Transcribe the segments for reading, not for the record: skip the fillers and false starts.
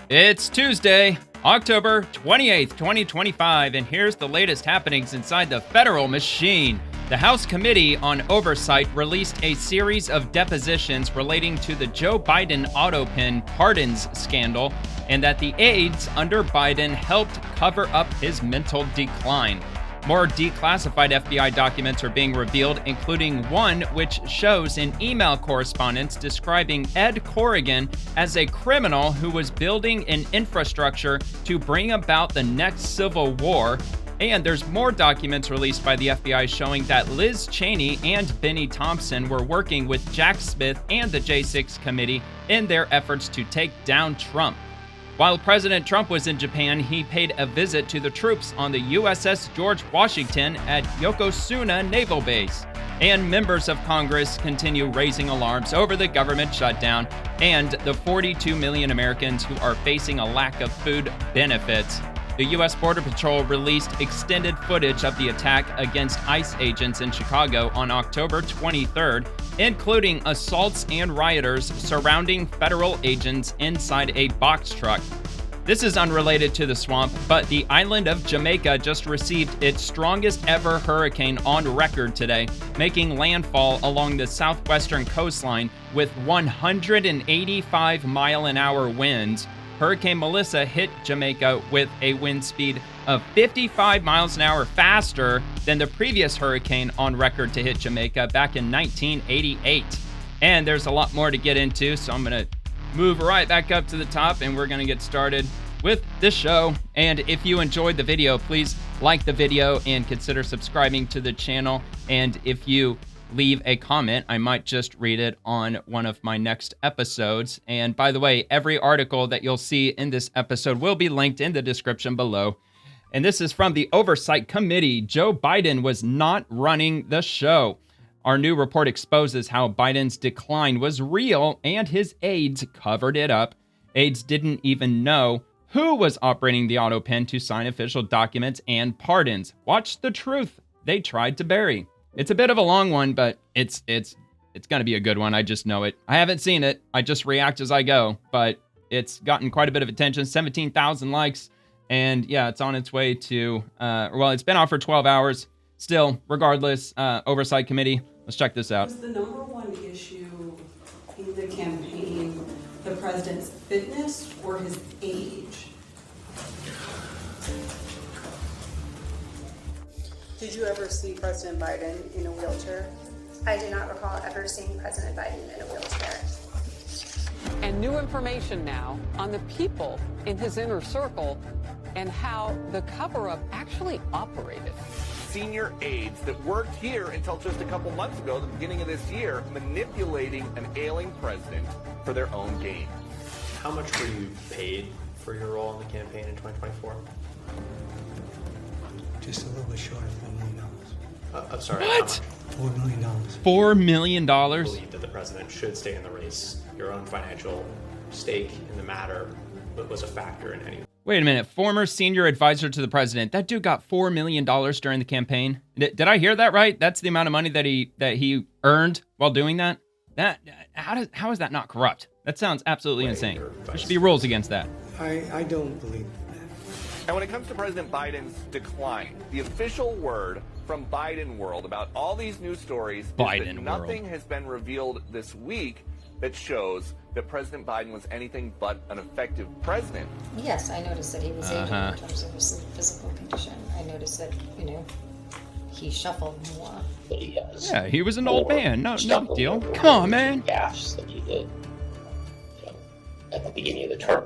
It's Tuesday, October 28th, 2025, and here's the latest happenings inside the federal machine. The House Committee on Oversight released a series of depositions relating to the Joe Biden AUTOPEN pardons scandal, and that the aides under Biden helped cover up his mental decline. More declassified FBI documents are being revealed, including one which shows an email correspondence describing Ed Corrigan as a criminal who was building an infrastructure to bring about the next civil war. And there's more documents released by the FBI showing that Liz Chaney and Bennie Thompson were working with Jack Smith and the J6 committee in their efforts to take down Trump. While President Trump was in Japan, he paid a visit to the troops on the USS George Washington at YO-KO-SUKA naval base. And members of Congress continue raising alarms over the government shutdown and the 42 million Americans who are facing a lack of food benefits. The U.S. Border Patrol released extended footage of the attack against ICE agents in Chicago on October 23rd, including assaults and rioters surrounding federal agents inside a box truck. This is unrelated to the swamp, but the island of Jamaica just received its strongest ever hurricane on record today, making landfall along the southwestern coastline with 185-mile-an-hour winds. Hurricane Melissa hit Jamaica with a wind speed of 55 miles an hour faster than the previous hurricane on record to hit Jamaica back in 1988. And there's a lot more to get into, so I'm going to move right back up to the top and we're going to get started with this show. And if you enjoyed the video, please like the video and consider subscribing to the channel. And if you leave a comment, I might just read it on one of my next episodes. And by the way, every article that you'll see in this episode will be linked in the description below. And this is from the Oversight Committee. Joe Biden was not running the show. Our new report exposes how Biden's decline was real and his aides covered it up. Aides didn't even know who was operating the AUTOPEN to sign official documents and pardons. Watch the truth they tried to bury. It's a bit of a long one, but it's going to be a good one. I just know it. I haven't seen it. I just react as I go, but it's gotten quite a bit of attention, 17,000 likes. And yeah, it's on its way to, well, it's been out for 12 hours. Still, regardless, Oversight Committee, let's check this out. Was the number one issue in the campaign the president's fitness or his age? Did you ever see President Biden in a wheelchair? I do not recall ever seeing President Biden in a wheelchair. And new information now on the people in his inner circle and how the cover-up actually operated. Senior aides that worked here until just a couple months ago, the beginning of this year, manipulating an ailing president for their own gain. How much were you paid for your role in the campaign in 2024? Just a little bit short of $4 million. I'm sorry. What? $4 million. $4 million? I believe that the president should stay in the race. Your own financial stake in the matter was a factor in any. Wait a minute. Former senior advisor to the president. That dude got $4 million during the campaign. Did I hear that right? That's the amount of money that he earned while doing that? How is that not corrupt? That sounds absolutely insane. There should be rules against that. I don't believe that. And when it comes to President Biden's decline, the official word from Biden World about all these news stories is that nothing has been revealed this week that shows that President Biden was anything but an effective president. Yes, I noticed that he was aging in terms of his physical condition. I noticed that, he shuffled more. That he has. Yeah, he was an old man. No big deal. Come on, man. Gaffes that he did, at the beginning of the term.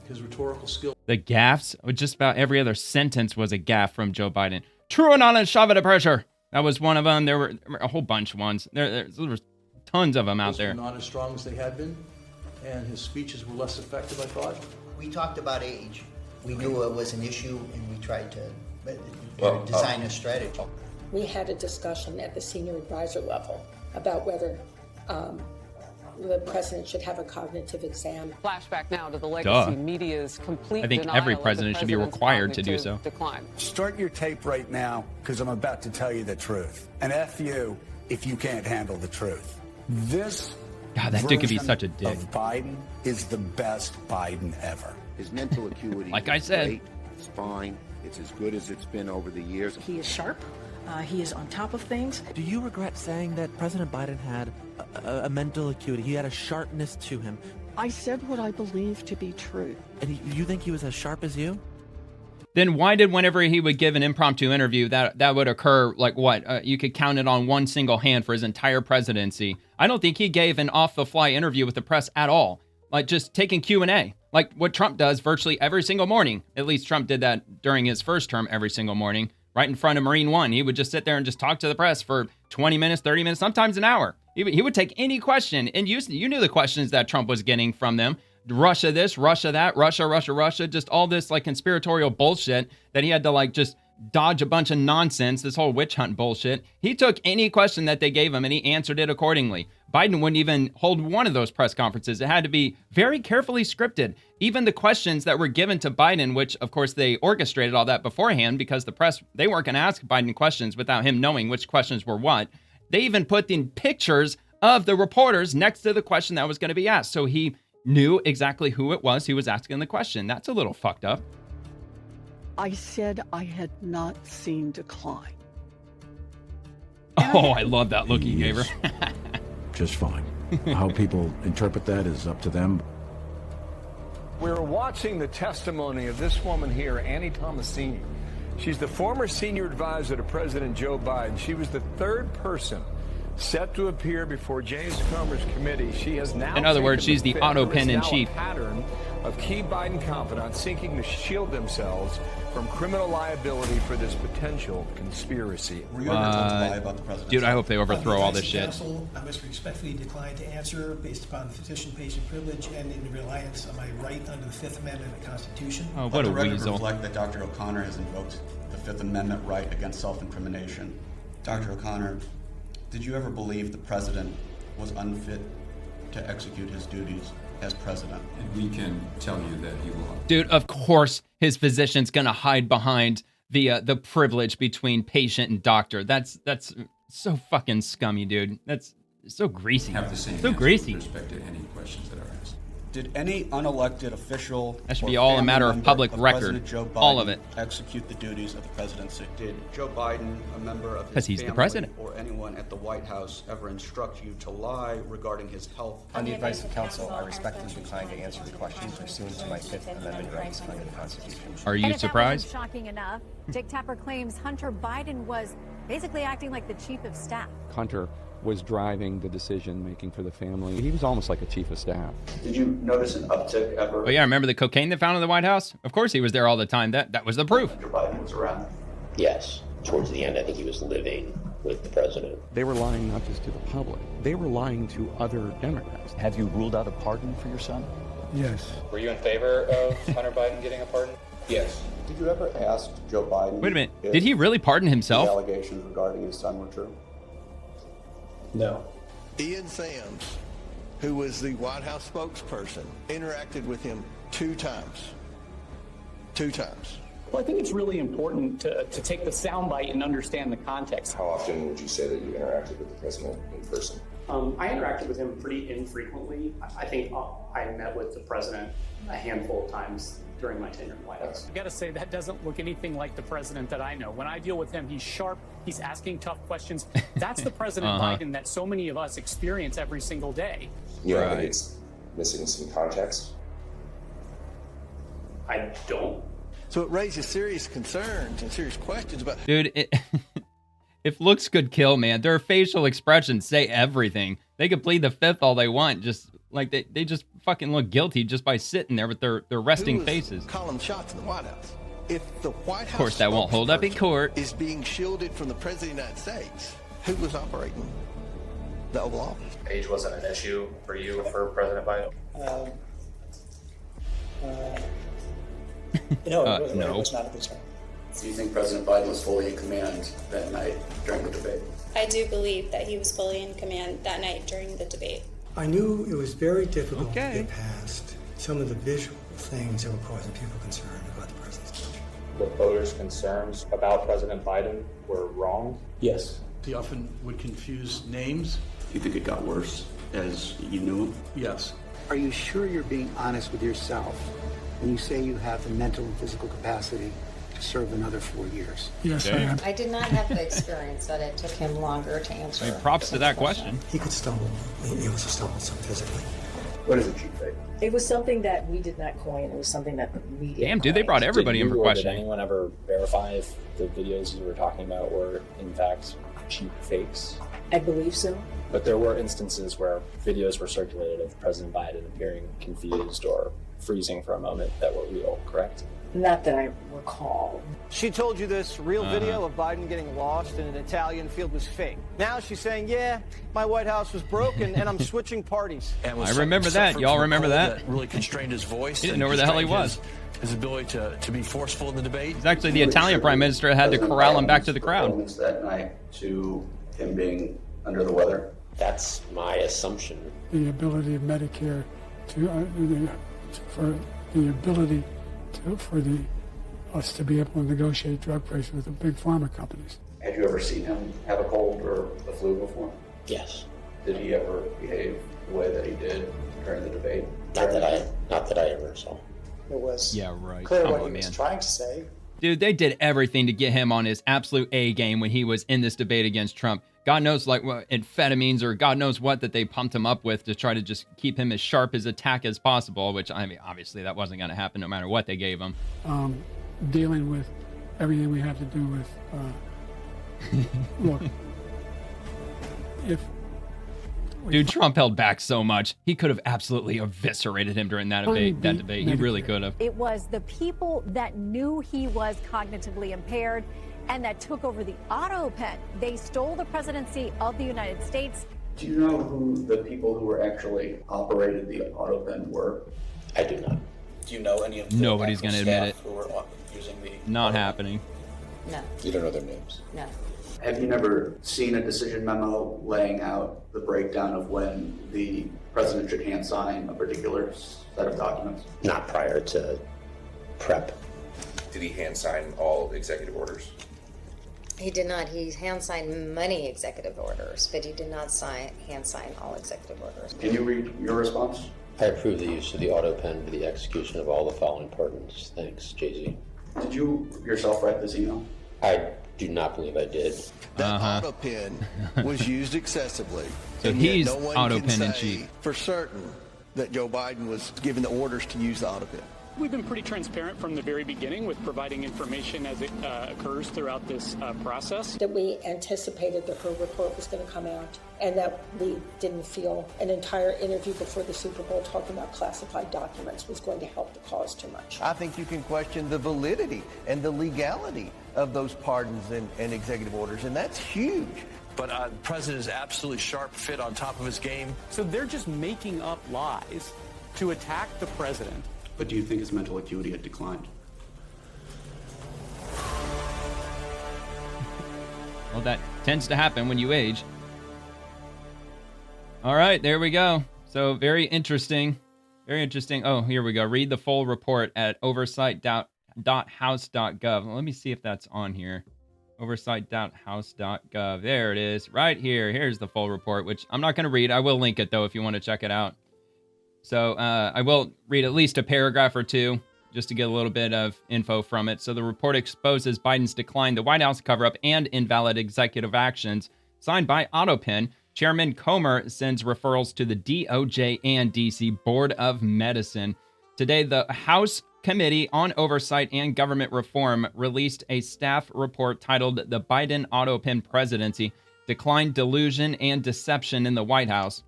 His rhetorical skill. The gaffes, just about every other sentence was a gaffe from Joe Biden. True and honest shove of pressure. That was one of them. There were a whole bunch of ones. There were tons of them out there. Not as strong as they had been, and his speeches were less effective, I thought. We talked about age. We knew it was an issue, and we tried to design a strategy. We had a discussion at the senior advisor level about whether the president should have a cognitive exam. Flashback now to the legacy media's complete. I think every president should be required to do so. Decline. Start your tape right now, because I'm about to tell you the truth. And F you if you can't handle the truth. This God, that dude could be such a dick. Of Biden is the best Biden ever. His mental acuity Like I said. great. It's fine. It's as good as it's been over the years. He is sharp. He is on top of things. Do you regret saying that President Biden had a mental acuity? He had a sharpness to him. I said what I believe to be true. And you think he was as sharp as you? Then why did whenever he would give an impromptu interview, that would occur, like what? You could count it on one single hand for his entire presidency. I don't think he gave an off-the-fly interview with the press at all. Like just taking Q&A. Like what Trump does virtually every single morning. At least Trump did that during his first term every single morning. Right in front of Marine One. He would just sit there and just talk to the press for 20 minutes, 30 minutes, sometimes an hour. He would take any question. And you knew the questions that Trump was getting from them. Russia this, Russia that, Russia, just all this like conspiratorial bullshit that he had to like just dodge a bunch of nonsense, this whole witch hunt bullshit. He took any question that they gave him and he answered it accordingly. Biden wouldn't even hold one of those press conferences. It had to be very carefully scripted. Even the questions that were given to Biden, which of course they orchestrated all that beforehand because the press, they weren't going to ask Biden questions without him knowing which questions were what. They even put in pictures of the reporters next to the question that was going to be asked. So he knew exactly who it was asking the question. That's a little fucked up. I said I had not seen decline. Oh, I love that look he gave her. Just fine. How people interpret that is up to them. We're watching the testimony of this woman here, Annie Thomasini. She's the former senior advisor to President Joe Biden. She was the third person set to appear before James Comer's committee. She has now, in other words, she's the AUTOPEN in chief. Pattern of key Biden confidants seeking to shield themselves from criminal liability for this potential conspiracy. Were you ever told to lie about the president? Dude, I hope they overthrow all this shit. Counsel, I must respectfully decline to answer based upon the physician patient privilege and in reliance on my right under the Fifth Amendment of the Constitution. Oh, what a weasel. Reflect that Dr. O'Connor has invoked the Fifth Amendment right against self-incrimination. Dr. O'Connor, did you ever believe the president was unfit to execute his duties as president? And we can tell you that he will. Dude, of course his physician's gonna hide behind the privilege between patient and doctor. That's so fucking scummy, dude. That's so greasy. Have the same so greasy. With respect to any questions that are asked. Did any unelected official that should be all a matter of public record, all of it, execute the duties of the presidency? Did Joe Biden, a member of his family, the president, or anyone at the White House ever instruct you to lie regarding his health? On the advice of counsel, I respectfully decline to answer the question pursuant to my Fifth Amendment rights under the Constitution. Are you surprised? If that wasn't shocking enough, Dick Tapper claims Hunter Biden was basically acting like the chief of staff. Hunter was driving the decision making for the family. He was almost like a chief of staff. Did you notice an uptick ever? Oh yeah, remember the cocaine they found in the White House? Of course he was there all the time. That was the proof. Hunter Biden was around. Yes. Towards the end, I think he was living with the president. They were lying not just to the public. They were lying to other Democrats. Have you ruled out a pardon for your son? Yes. Were you in favor of Hunter Biden getting a pardon? Yes. Did you ever ask Joe Biden? Wait a minute. Did he really pardon himself? The allegations regarding his son were true? No. Ian Sams, who was the White House spokesperson, interacted with him 2 times. 2 times. Well, I think it's really important to take the soundbite and understand the context. How often would you say that you interacted with the president in person? I interacted with him pretty infrequently. I think I met with the president a handful of times during my tenure in the White House. I've got to say, that doesn't look anything like the president that I know. When I deal with him, he's sharp, he's asking tough questions. That's the President Biden that so many of us experience every single day. Yeah, I think it's missing some context. I don't. So it raises serious concerns and serious questions about... Dude, if looks could kill, man, their facial expressions say everything. They could plead the fifth all they want, just like they just fucking look guilty just by sitting there with their resting faces. Calling shots in the White House. If the White House, of course, that won't hold up in court, is being shielded from the president of the United States, who was operating the Oval Office? Age wasn't an issue for you or for President Biden? No, no. It was not a concern. Do you think President Biden was fully in command that night during the debate? I do believe that he was fully in command that night during the debate. I knew it was very difficult to get past some of the visual things that were causing people concern about the president's budget. The voters' concerns about President Biden were wrong? Yes. He often would confuse names. Do you think it got worse as you knew him? Yes. Are you sure you're being honest with yourself when you say you have the mental and physical capacity to serve another 4 years? Yes, I am. I did not have the experience that it took him longer to answer. I mean, props to that question. He could stumble. He must have stumbled some physically. What is it, Chief Fate? It was something that we did not coin. It was something that the media. Damn, dude, they brought everybody in for questioning. Did anyone ever verify if the videos you were talking about were in fact cheap fakes? I believe so. But there were instances where videos were circulated of President Biden appearing confused or freezing for a moment that were real, correct? Not that I recall. She told you this real video of Biden getting lost in an Italian field was fake. Now she's saying, yeah, my White House was broken and I'm switching parties. I remember that. Y'all remember that? Really constrained his voice. He didn't know where the hell he was. His ability to be forceful in the debate. It's actually the Italian prime minister had to corral him back to the crowd. That night to him being under the weather. That's my assumption. The ability of Medicare for us to be able to negotiate drug prices with the big pharma companies. Had you ever seen him have a cold or the flu before? Yes. Did he ever behave the way that he did during the debate? Not that I ever saw. It was clear what he was trying to say. Dude, they did everything to get him on his absolute A game when he was in this debate against Trump. God knows, like, what amphetamines or God knows what that they pumped him up with to try to just keep him as sharp as attack as possible, which, I mean, obviously that wasn't going to happen no matter what they gave him. Dealing with everything we have to do with, look, Dude, Trump held back so much. He could have absolutely eviscerated him during that debate. He really could have. It was the people that knew he was cognitively impaired and that took over the AUTOPEN. They stole the presidency of the United States. Do you know who the people who were actually operated the AUTOPEN were? I do not. Do you know any of the Nobody's going to admit it. who were using the Not happening. No. You don't know their names? No. Have you never seen a decision memo laying out the breakdown of when the president should hand sign a particular set of documents? Not prior to prep. Did he hand sign all executive orders? He did not. He hand signed many executive orders, but he did not hand sign all executive orders. Can you read your response? I approve the use of the AUTOPEN for the execution of all the following pardons. Thanks, Jay-Z. Did you yourself write this email? I do not believe I did. That AUTOPEN was used excessively. So he's AUTOPEN in chief. For certain that Joe Biden was given the orders to use the AUTOPEN. We've been pretty transparent from the very beginning with providing information as it occurs throughout this process. That we anticipated that her report was going to come out and that we didn't feel an entire interview before the Super Bowl talking about classified documents was going to help the cause too much. I think you can question the validity and the legality of those pardons and executive orders, and that's huge. But the president is absolutely sharp, fit, on top of his game. So they're just making up lies to attack the president. But do you think his mental acuity had declined? Well, that tends to happen when you age. All right, there we go. So very interesting. Very interesting. Oh, here we go. Read the full report at oversight.house.gov. Well, let me see if that's on here. Oversight.house.gov. There it is. Right here. Here's the full report, which I'm not going to read. I will link it, though, if you want to check it out. So I will read at least a paragraph or two just to get a little bit of info from it. So the report exposes Biden's decline, the White House cover-up, and invalid executive actions. Signed by AUTOPEN, Chairman Comer sends referrals to the DOJ and D.C. Board of Medicine. Today, the House Committee on Oversight and Government Reform released a staff report titled The Biden AUTOPEN Presidency, Decline, Delusion, and Deception in the White House.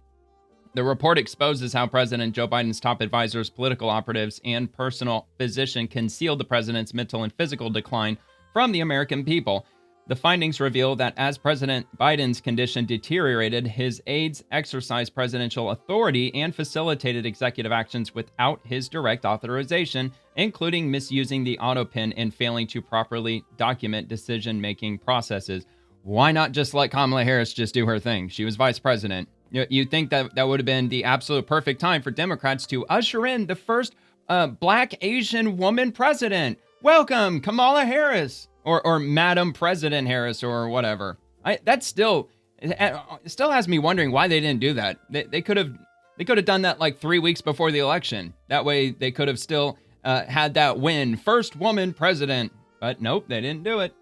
The report exposes how President Joe Biden's top advisors, political operatives, and personal physician concealed the president's mental and physical decline from the American people. The findings reveal that as President Biden's condition deteriorated, his aides exercised presidential authority and facilitated executive actions without his direct authorization, including misusing the AUTOPEN and failing to properly document decision-making processes. Why not just let Kamala Harris just do her thing? She was vice president. You'd think that would have been the absolute perfect time for Democrats to usher in the first Black Asian woman president. Welcome, Kamala Harris, or Madam President Harris, or whatever. That's still, It still has me wondering why they didn't do that. They could have done that like 3 weeks before the election. That way they could have still had that win, first woman president. But nope, they didn't do it.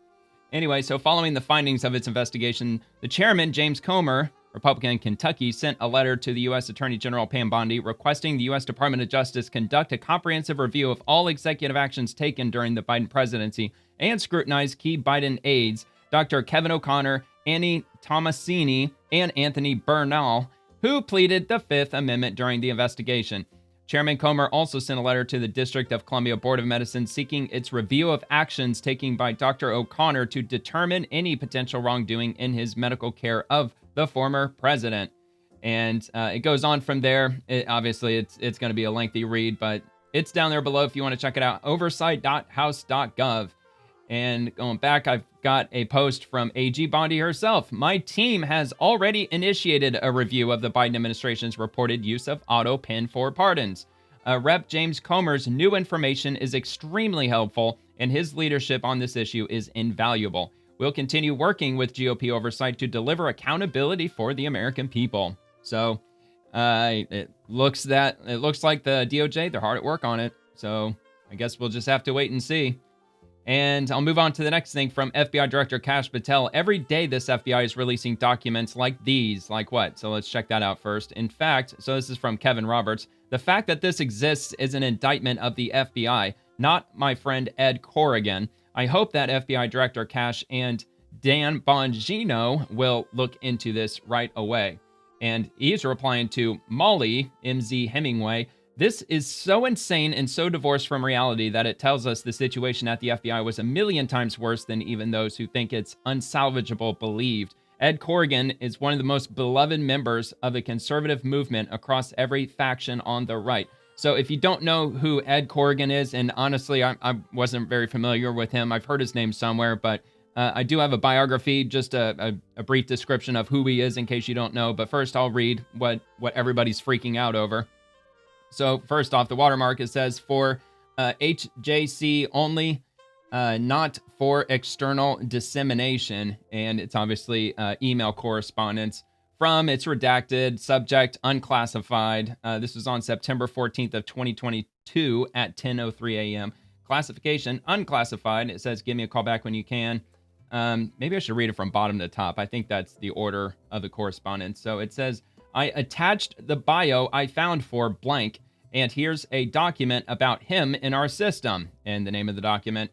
Anyway, so following the findings of its investigation, the chairman, James Comer, Republican in Kentucky, sent a letter to the U.S. Attorney General Pam Bondi requesting the U.S. Department of Justice conduct a comprehensive review of all executive actions taken during the Biden presidency and scrutinize key Biden aides, Dr. Kevin O'Connor, Annie Tomasini, and Anthony Bernal, who pleaded the Fifth Amendment during the investigation. Chairman Comer also sent a letter to the District of Columbia Board of Medicine seeking its review of actions taken by Dr. O'Connor to determine any potential wrongdoing in his medical care of the former president. And it goes on from there. Obviously, it's going to be a lengthy read, but it's down there below if you want to check it out. Oversight.house.gov. And going back, I've got a post from AG Bondi herself. My team has already initiated a review of the Biden administration's reported use of AUTOPEN for pardons. Rep. James Comer's new information is extremely helpful, and his leadership on this issue is invaluable. We'll continue working with GOP oversight to deliver accountability for the American people. So it looks like the DOJ, they're hard at work on it. So I guess we'll just have to wait and see. And I'll move on to the next thing from FBI Director Kash Patel. Every day this FBI is releasing documents like these. Like what? So let's check that out first. In fact, so this is from Kevin Roberts. The fact that this exists is an indictment of the FBI, not my friend Ed Corrigan. I hope that FBI Director Kash and Dan Bongino will look into this right away. And he's replying to Molly, MZ Hemingway. This is so insane and so divorced from reality that it tells us the situation at the FBI was a million times worse than even those who think it's unsalvageable believed. Ed Corrigan is one of the most beloved members of the conservative movement across every faction on the right. So if you don't know who Ed Corrigan is, and honestly, I wasn't very familiar with him. I've heard his name somewhere, but I do have a biography, just a brief description of who he is in case you don't know. But first, I'll read what everybody's freaking out over. So first off, the watermark, it says for HJC only, not for external dissemination. And it's obviously email correspondence from, it's redacted, subject unclassified. This was on September 14th of 2022 at 10:03 a.m. Classification unclassified. It says, give me a call back when you can. Maybe I should read it from bottom to top. I think that's the order of the correspondence. So it says, I attached the bio I found for blank, and here's a document about him in our system. And the name of the document,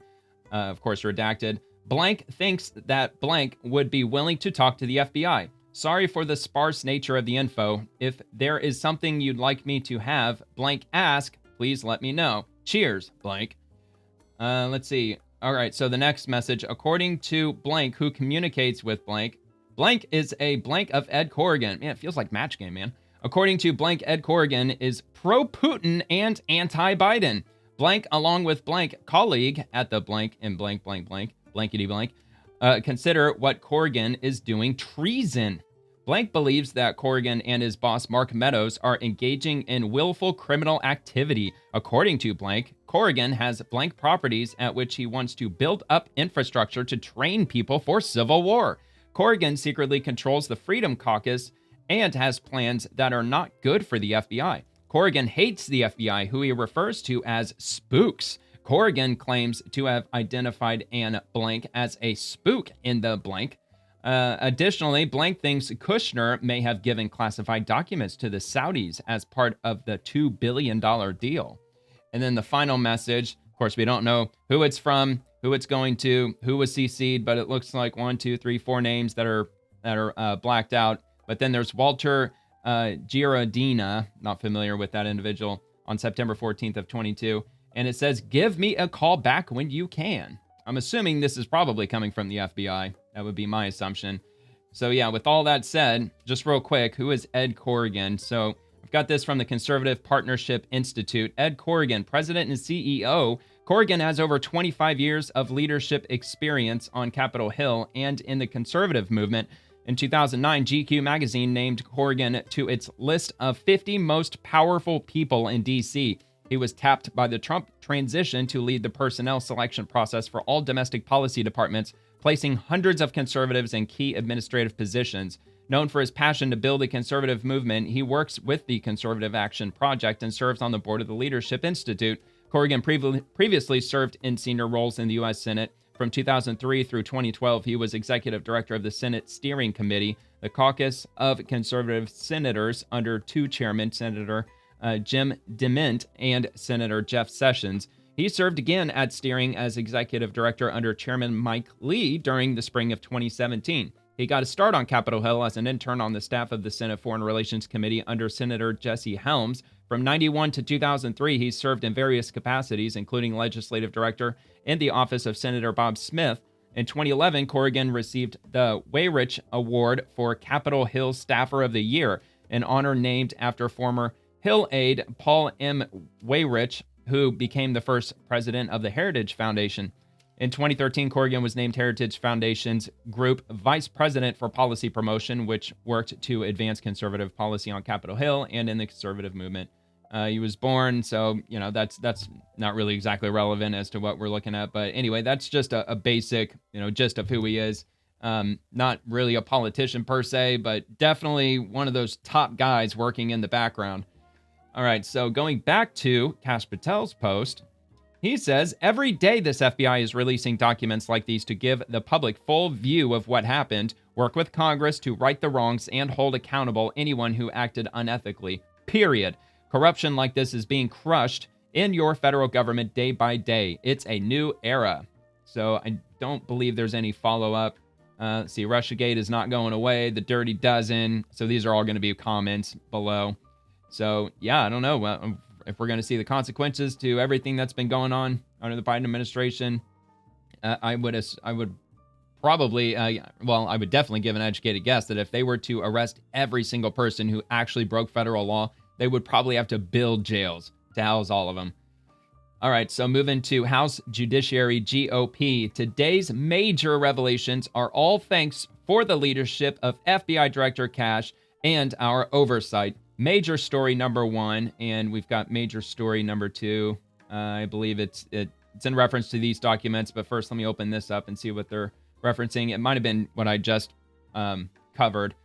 of course, redacted. Blank thinks that blank would be willing to talk to the FBI. Sorry for the sparse nature of the info. If there is something you'd like me to have blank ask, please let me know. Cheers, blank. Let's see. All right, so the next message, according to blank, who communicates with blank, blank is a blank of Ed Corrigan. Man, it feels like Match Game, man. According to blank, Ed Corrigan is pro-Putin and anti-Biden. Blank, along with blank, colleague at the blank and blank, blank, blank, blankety blank, consider what Corrigan is doing treason. Blank believes that Corrigan and his boss, Mark Meadows, are engaging in willful criminal activity. According to blank, Corrigan has blank properties at which he wants to build up infrastructure to train people for civil war. Corrigan secretly controls the Freedom Caucus and has plans that are not good for the FBI. Corrigan hates the FBI, who he refers to as spooks. Corrigan claims to have identified an blank as a spook in the blank. Additionally, blank thinks Kushner may have given classified documents to the Saudis as part of the $2 billion deal. And then the final message, of course, we don't know who it's from, who it's going to, who was CC'd, but it looks like 1, 2, 3, 4 names that are blacked out. But then there's Walter Giardina, not familiar with that individual, on September 14th of 22. And it says, give me a call back when you can. I'm assuming this is probably coming from the FBI. That would be my assumption. So yeah, with all that said, just real quick, who is Ed Corrigan? So I've got this from the Conservative Partnership Institute. Ed Corrigan, president and CEO. Corrigan has over 25 years of leadership experience on Capitol Hill and in the conservative movement. In 2009, GQ magazine named Corrigan to its list of 50 most powerful people in D.C. He was tapped by the Trump transition to lead the personnel selection process for all domestic policy departments, placing hundreds of conservatives in key administrative positions. Known for his passion to build a conservative movement, he works with the Conservative Action Project and serves on the board of the Leadership Institute. Corrigan previously served in senior roles in the U.S. Senate. From 2003 through 2012, he was executive director of the Senate Steering Committee, the caucus of conservative senators under two chairmen, Senator Jim DeMint and Senator Jeff Sessions. He served again at Steering as executive director under Chairman Mike Lee during the spring of 2017. He got a start on Capitol Hill as an intern on the staff of the Senate Foreign Relations Committee under Senator Jesse Helms. From 91 to 2003, he served in various capacities, including legislative director in the office of Senator Bob Smith. In 2011, Corrigan received the Weyrich Award for Capitol Hill Staffer of the Year, an honor named after former Hill aide Paul M. Weyrich, who became the first president of the Heritage Foundation. In 2013, Corrigan was named Heritage Foundation's Group Vice President for Policy Promotion, which worked to advance conservative policy on Capitol Hill and in the conservative movement. He was born, so, that's not really exactly relevant as to what we're looking at. But anyway, that's just a basic, gist of who he is. Not really a politician per se, but definitely one of those top guys working in the background. All right, so going back to Kash Patel's post, he says, every day this FBI is releasing documents like these to give the public full view of what happened, work with Congress to right the wrongs, and hold accountable anyone who acted unethically. Period. Corruption like this is being crushed in your federal government day by day. It's a new era. So I don't believe there's any follow-up. See, Russiagate is not going away. The Dirty Dozen. So these are all going to be comments below. So, yeah, I don't know if we're going to see the consequences to everything that's been going on under the Biden administration. I would probably, I would definitely give an educated guess that if they were to arrest every single person who actually broke federal law, they would probably have to build jails to house all of them. All right, so moving to House Judiciary GOP. Today's major revelations are all thanks for the leadership of FBI Director Kash and our oversight. Major story number one, and we've got major story number two. I believe it's in reference to these documents, but first let me open this up and see what they're referencing. It might have been what I just covered.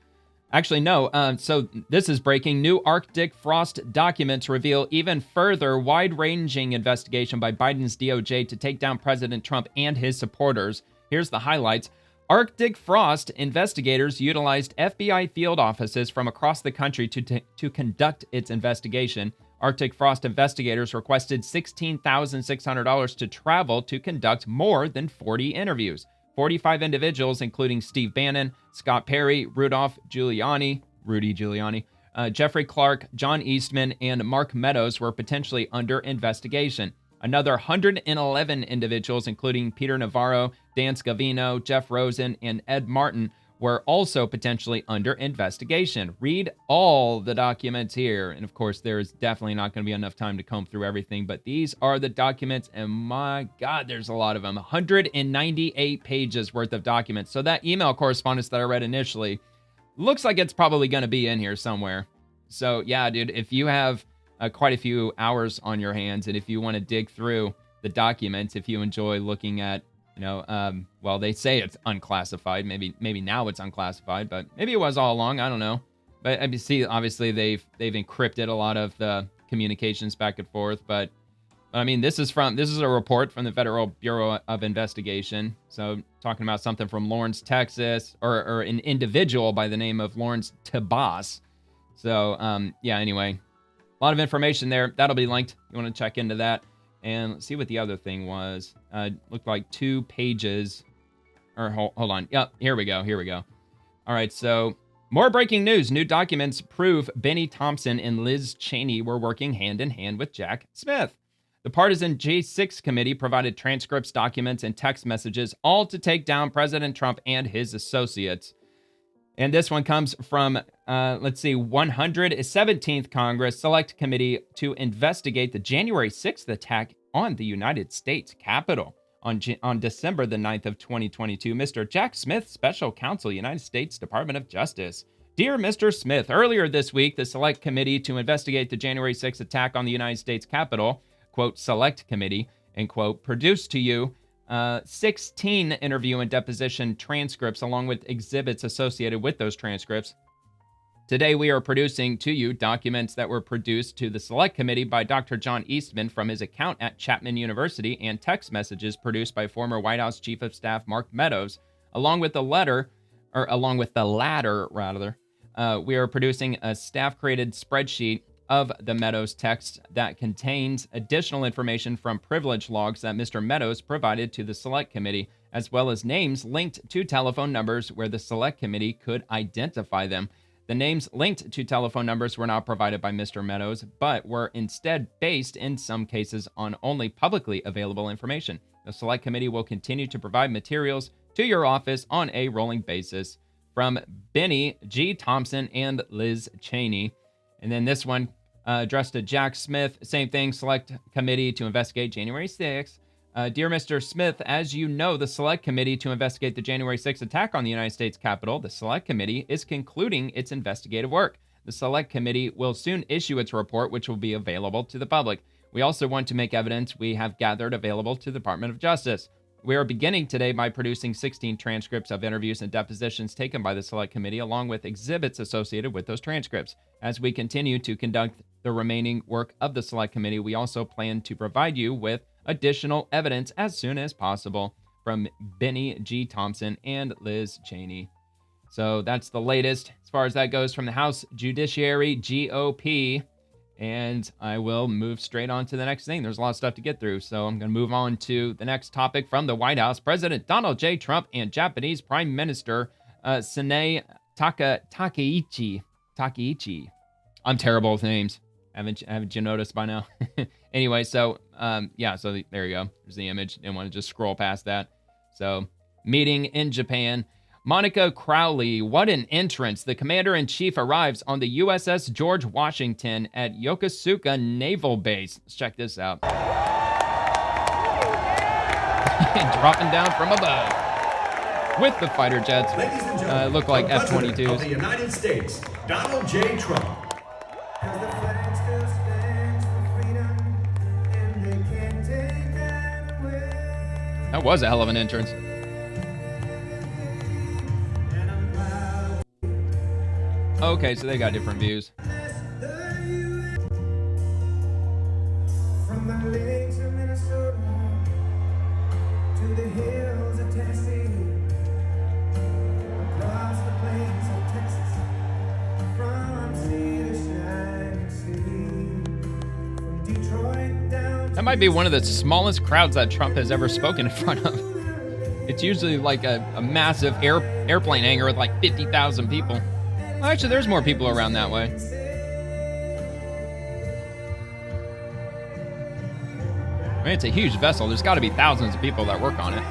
Actually, no. So this is breaking. New Arctic frost documents reveal even further wide-ranging investigation by Biden's DOJ to take down President Trump and his supporters. Here's the highlights. Arctic frost investigators utilized FBI field offices from across the country to conduct its investigation. Arctic frost investigators requested $16,600 to travel to conduct more than 40 interviews. 45 individuals, including Steve Bannon, Scott Perry, Rudy Giuliani, Jeffrey Clark, John Eastman, and Mark Meadows were potentially under investigation. Another 111 individuals, including Peter Navarro, Dan Scavino, Jeff Rosen, and Ed Martin, were also potentially under investigation. Read all the documents here. And of course, there's definitely not going to be enough time to comb through everything, but these are the documents, and my God, there's a lot of them. 198 pages worth of documents. So that email correspondence that I read initially looks like it's probably going to be in here somewhere. So yeah, dude, if you have quite a few hours on your hands, and if you want to dig through the documents, if you enjoy looking at, they say it's unclassified. Maybe now it's unclassified, but maybe it was all along. I don't know. But I see, obviously they've encrypted a lot of the communications back and forth. But I mean, this is a report from the Federal Bureau of Investigation. So talking about something from Lawrence, Texas, or an individual by the name of Lawrence Tabas. So anyway. A lot of information there. That'll be linked. You want to check into that. And let's see what the other thing was. Looked like 2 pages. Or hold on. Yep, here we go. All right, so more breaking news. New documents prove Bennie Thompson and Liz Chaney were working hand in hand with Jack Smith. The partisan J6 committee provided transcripts, documents, and text messages, all to take down President Trump and his associates. And this one comes from, 117th Congress Select Committee to investigate the January 6th attack on the United States Capitol. On December the 9th of 2022, Mr. Jack Smith, Special Counsel, United States Department of Justice. Dear Mr. Smith, earlier this week, the Select Committee to investigate the January 6th attack on the United States Capitol, quote, Select Committee, end quote, produced to you 16 interview and deposition transcripts along with exhibits associated with those transcripts. Today, we are producing to you documents that were produced to the Select Committee by Dr. John Eastman from his account at Chapman University and text messages produced by former White House Chief of Staff Mark Meadows, along with the ladder, we are producing a staff-created spreadsheet of the Meadows text that contains additional information from privilege logs that Mr. Meadows provided to the Select Committee, as well as names linked to telephone numbers where the Select Committee could identify them. The names linked to telephone numbers were not provided by Mr. Meadows, but were instead based in some cases on only publicly available information. The Select Committee will continue to provide materials to your office on a rolling basis. From Bennie G. Thompson and Liz Chaney. And then this one addressed to Jack Smith. Same thing, Select Committee to investigate January 6th. Dear Mr. Smith, as you know, the Select Committee to investigate the January 6th attack on the United States Capitol, the Select Committee is concluding its investigative work. The Select Committee will soon issue its report, which will be available to the public. We also want to make evidence we have gathered available to the Department of Justice. We are beginning today by producing 16 transcripts of interviews and depositions taken by the Select Committee, along with exhibits associated with those transcripts. As we continue to conduct the remaining work of the Select Committee, we also plan to provide you with additional evidence as soon as possible. From Bennie G. Thompson and Liz Chaney. So that's the latest as far as that goes from the House Judiciary GOP. And I will move straight on to the next thing. There's a lot of stuff to get through, so I'm going to move on to the next topic from the White House. President Donald J. Trump and Japanese Prime Minister Chaney Takaichi. I'm terrible with names. Haven't you noticed by now? Anyway, so so there you go. There's the image. Didn't want to just scroll past that. So, meeting in Japan. Monica Crowley, what an entrance. The commander-in-chief arrives on the USS George Washington at YO-KO-SUKA Naval Base. Let's check this out. Dropping down from above with the fighter jets. Look like F-22s. Of the United States, Donald J. Trump. That was a hell of an entrance. Okay, so they got different views. From the lakes of Minnesota to the hills of Tennessee, across the plains of Texas, from sea to shining sea, from Detroit down. That might be one of the smallest crowds that Trump has ever spoken in front of. It's usually like a massive airplane hangar with like 50,000 people. Well, actually, there's more people around that way. I mean, it's a huge vessel. There's got to be thousands of people that work on it.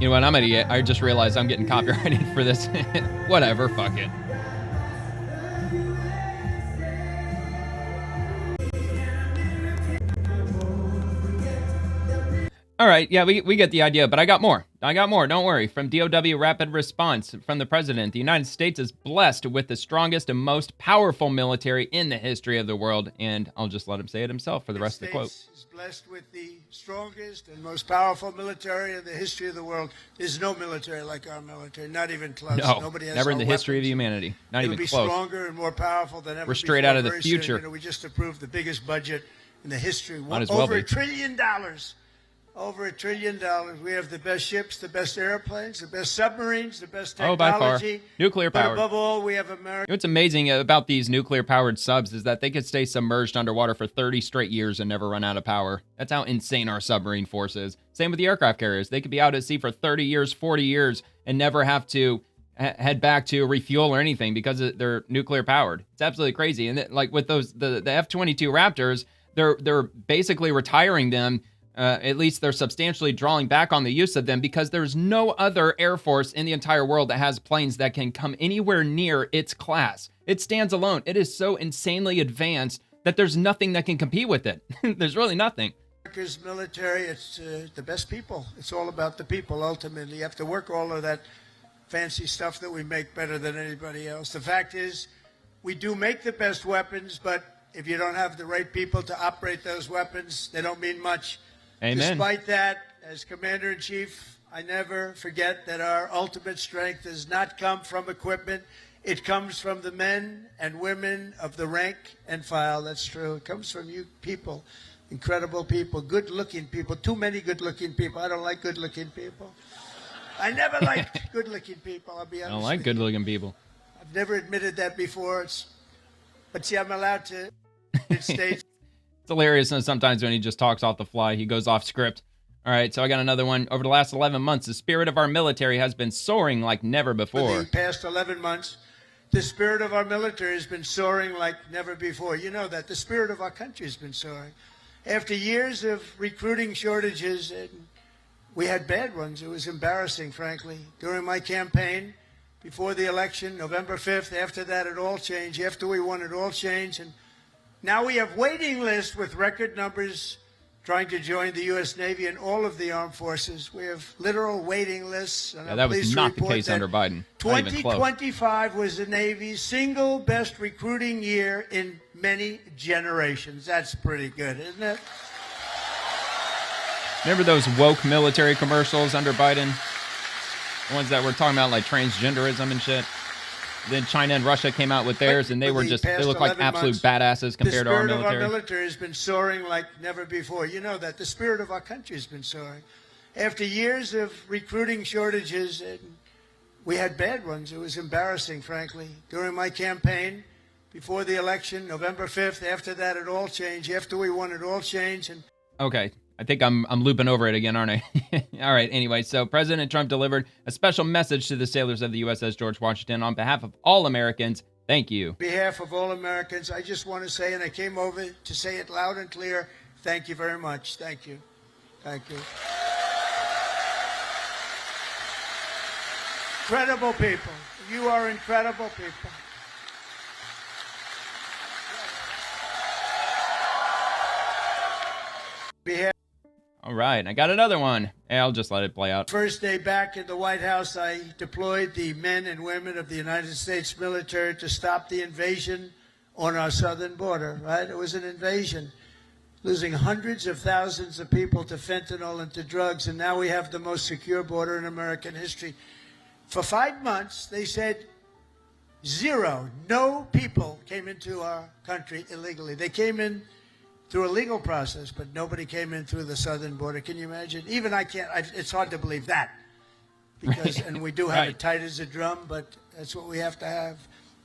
You know what? I'm an idiot. I just realized I'm getting copyrighted for this. Whatever. Fuck it. All right, yeah, we get the idea, but I got more. Don't worry. From DOW Rapid Response from the President, the United States is blessed with the strongest and most powerful military in the history of the world, and I'll just let him say it himself for the rest of the quote. Is blessed with the strongest and most powerful military in the history of the world. There's no military like our military, not even close. No, nobody has never in the weapons. history of humanity, not even It'll be close. Stronger and more powerful than ever. We're straight before. out of the Very future. Soon, we just approved the biggest budget in the history. Might as well over be. $1 trillion. Over $1 trillion. We have the best ships, the best airplanes, the best submarines, the best technology. Oh, by far. Nuclear powered. But above all, we have America. What's amazing about these nuclear-powered subs is that they could stay submerged underwater for 30 straight years and never run out of power. That's how insane our submarine force is. Same with the aircraft carriers. They could be out at sea for 30 years, 40 years, and never have to head back to refuel or anything because they're nuclear-powered. It's absolutely crazy. And like with those the F-22 Raptors, they're basically retiring them. At least they're substantially drawing back on the use of them because there's no other Air Force in the entire world that has planes that can come anywhere near its class. It stands alone. It is so insanely advanced that there's nothing that can compete with it. There's really nothing. America's military, it's the best people. It's all about the people, ultimately. You have to work all of that fancy stuff that we make better than anybody else. The fact is, we do make the best weapons, but if you don't have the right people to operate those weapons, they don't mean much. Amen. Despite that, as Commander-in-Chief, I never forget that our ultimate strength does not come from equipment. It comes from the men and women of the rank and file. That's true. It comes from you people, incredible people, good-looking people, too many good-looking people. I don't like good-looking people. I never liked good-looking people, I'll be honest. I don't like good-looking people. I've never admitted that before. But see, I'm allowed to. It's hilarious sometimes when he just talks off the fly. He goes off script. All right, so I got another one. Over the last 11 months, the spirit of our military has been soaring like never before. For the past 11 months, the spirit of our military has been soaring like never before. You know that. The spirit of our country has been soaring. After years of recruiting shortages, and we had bad ones. It was embarrassing, frankly. During my campaign, before the election, November 5th, after that, it all changed. After we won, it all changed. And now we have waiting lists with record numbers trying to join the U.S. Navy and all of the armed forces. We have literal waiting lists. And that was not the case under Biden. 2025 was the Navy's single best recruiting year in many generations. That's pretty good, isn't it? Remember those woke military commercials under Biden? The ones that were talking about like transgenderism and shit. Then China and Russia came out with theirs, and they look like absolute badasses compared to our military. The spirit of our military has been soaring like never before. You know that. The spirit of our country has been soaring. After years of recruiting shortages, and we had bad ones. It was embarrassing, frankly. During my campaign, before the election, November 5th, after that, it all changed. After we won, it all changed. And okay. I think I'm looping over it again, aren't I? All right, anyway, so President Trump delivered a special message to the sailors of the USS George Washington on behalf of all Americans. Thank you. On behalf of all Americans, I just want to say, and I came over to say it loud and clear, thank you very much. Thank you. Thank you. Incredible people. You are incredible people. All right, I got another one. Hey, I'll just let it play out. First day back in the White House, I deployed the men and women of the United States military to stop the invasion on our southern border, right? It was an invasion, losing hundreds of thousands of people to fentanyl and to drugs, and now we have the most secure border in American history. For 5 months, they said zero, no people came into our country illegally. They came in through a legal process, but nobody came in through the southern border. Can you imagine? Even I can't, it's hard to believe that. Because, and we do have it tight as a drum, but that's what we have to have.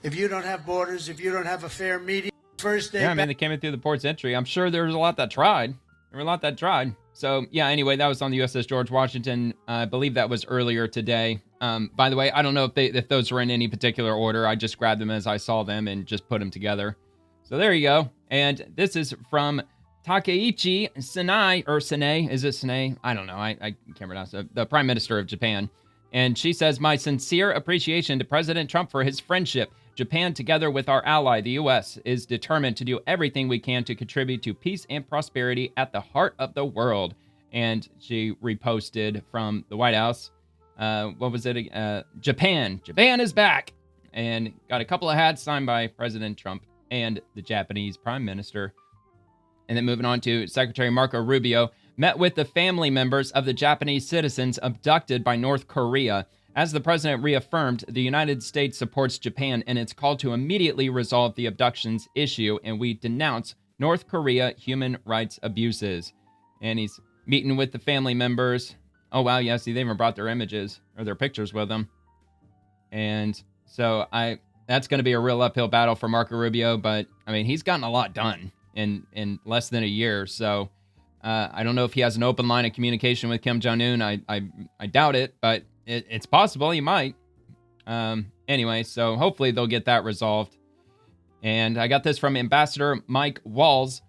If you don't have borders, if you don't have a fair media, first day yeah, I mean, they came in through the port's entry. I'm sure there was a lot that tried. There were a lot that tried. So, yeah, anyway, that was on the USS George Washington. I believe that was earlier today. By the way, I don't know if those were in any particular order. I just grabbed them as I saw them and just put them together. So there you go. And this is from Takeichi Chaney, or Chaney, is it Chaney? I don't know. I can't pronounce it. The Prime Minister of Japan. And she says, my sincere appreciation to President Trump for his friendship. Japan, together with our ally, the U.S., is determined to do everything we can to contribute to peace and prosperity at the heart of the world. And she reposted from the White House. What was it? Japan. Japan is back. And got a couple of hats signed by President Trump and the Japanese Prime Minister. And then moving on to Secretary Marco Rubio, met with the family members of the Japanese citizens abducted by North Korea. As the president reaffirmed, the United States supports Japan in its call to immediately resolve the abductions issue, and we denounce North Korea human rights abuses. And he's meeting with the family members. Oh, wow, yeah, see, they even brought their images or their pictures with them. And so that's going to be a real uphill battle for Marco Rubio, but, I mean, he's gotten a lot done in less than a year, so I don't know if he has an open line of communication with Kim Jong-un. I doubt it, but it's possible he might. Anyway, so hopefully they'll get that resolved. And I got this from Ambassador Mike Walls,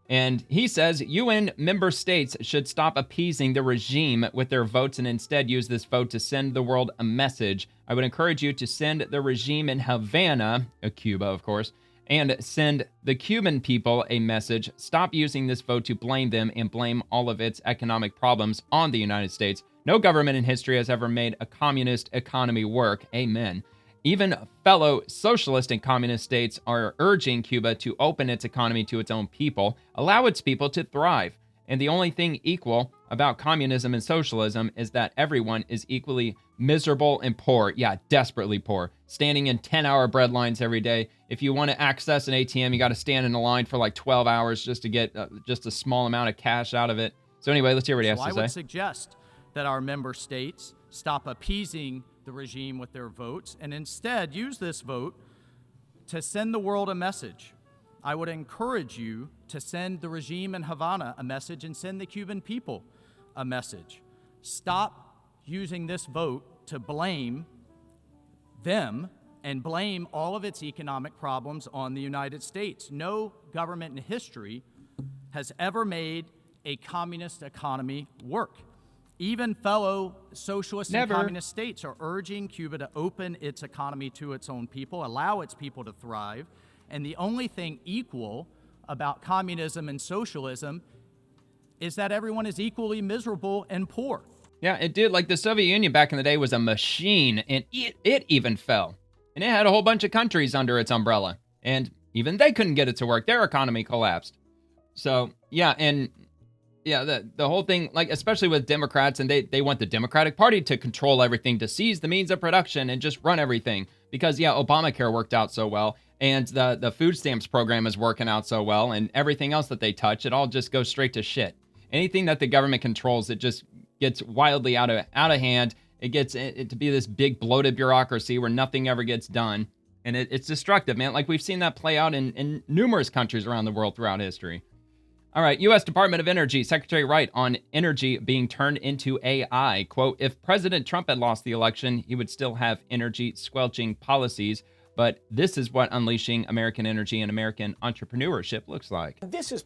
and he says UN member states should stop appeasing the regime with their votes and instead use this vote to send the world a message. I would encourage you to send the regime in Havana, Cuba, of course, and send the Cuban people a message. Stop using this vote to blame them and blame all of its economic problems on the United States. No government in history has ever made a communist economy work. Amen. Even fellow socialist and communist states are urging Cuba to open its economy to its own people, allow its people to thrive. And the only thing equal about communism and socialism is that everyone is equally miserable and poor. Yeah, desperately poor. Standing in 10-hour bread lines every day. If you want to access an ATM, you got to stand in a line for like 12 hours just to get just a small amount of cash out of it. So anyway, let's hear what he has to say. I would suggest that our member states stop appeasing the regime with their votes and instead use this vote to send the world a message. I would encourage you to send the regime in Havana a message and send the Cuban people a message. Stop using this vote to blame them and blame all of its economic problems on the United States. No government in history has ever made a communist economy work. Even fellow socialist and communist states are urging Cuba to open its economy to its own people, allow its people to thrive. And the only thing equal about communism and socialism is that everyone is equally miserable and poor. Yeah, it did. Like the Soviet Union back in the day was a machine, and it even fell. And it had a whole bunch of countries under its umbrella. And even they couldn't get it to work. Their economy collapsed. So, yeah, and yeah, the whole thing, like, especially with Democrats, and they want the Democratic Party to control everything, to seize the means of production and just run everything. Because, yeah, Obamacare worked out so well, and the food stamps program is working out so well, and everything else that they touch, it all just goes straight to shit. Anything that the government controls, it just gets wildly out of hand. It gets it to be this big bloated bureaucracy where nothing ever gets done. And it's destructive, man. Like, we've seen that play out in numerous countries around the world throughout history. All right, U.S. Department of Energy, Secretary Wright on energy being turned into AI. Quote, if President Trump had lost the election, he would still have energy squelching policies. But this is what unleashing American energy and American entrepreneurship looks like. This is...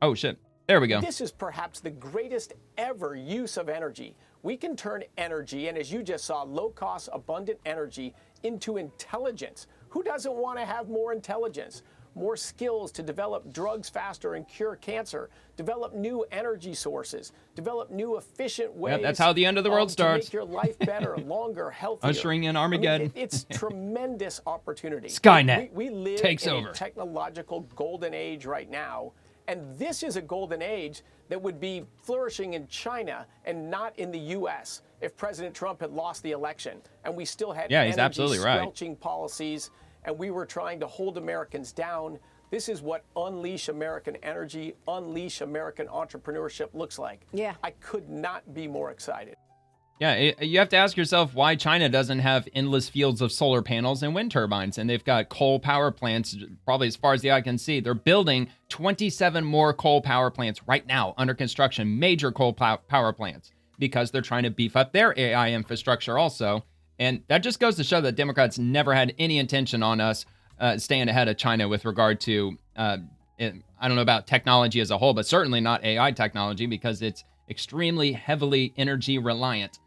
Oh, shit. There we go. This is perhaps the greatest ever use of energy. We can turn energy, and as you just saw, low-cost, abundant energy, into intelligence. Who doesn't want to have more intelligence? More skills to develop drugs faster and cure cancer, develop new energy sources, develop new efficient ways. Yeah, that's how the end of the world starts. To make your life better, longer, healthier. Ushering in Armageddon. I mean, it's tremendous opportunity. Skynet we live takes in over. A technological golden age right now, and this is a golden age that would be flourishing in China and not in the U.S. if President Trump had lost the election and we still had he's absolutely right. squelching policies and we were trying to hold Americans down. This is what unleash American energy, unleash American entrepreneurship looks like. Yeah. I could not be more excited. Yeah, you have to ask yourself why China doesn't have endless fields of solar panels and wind turbines, and they've got coal power plants probably as far as the eye can see. They're building 27 more coal power plants right now under construction, major coal power plants, because they're trying to beef up their AI infrastructure also. And that just goes to show that Democrats never had any intention on us staying ahead of China with regard to, I don't know about technology as a whole, but certainly not AI technology because it's extremely heavily energy reliant.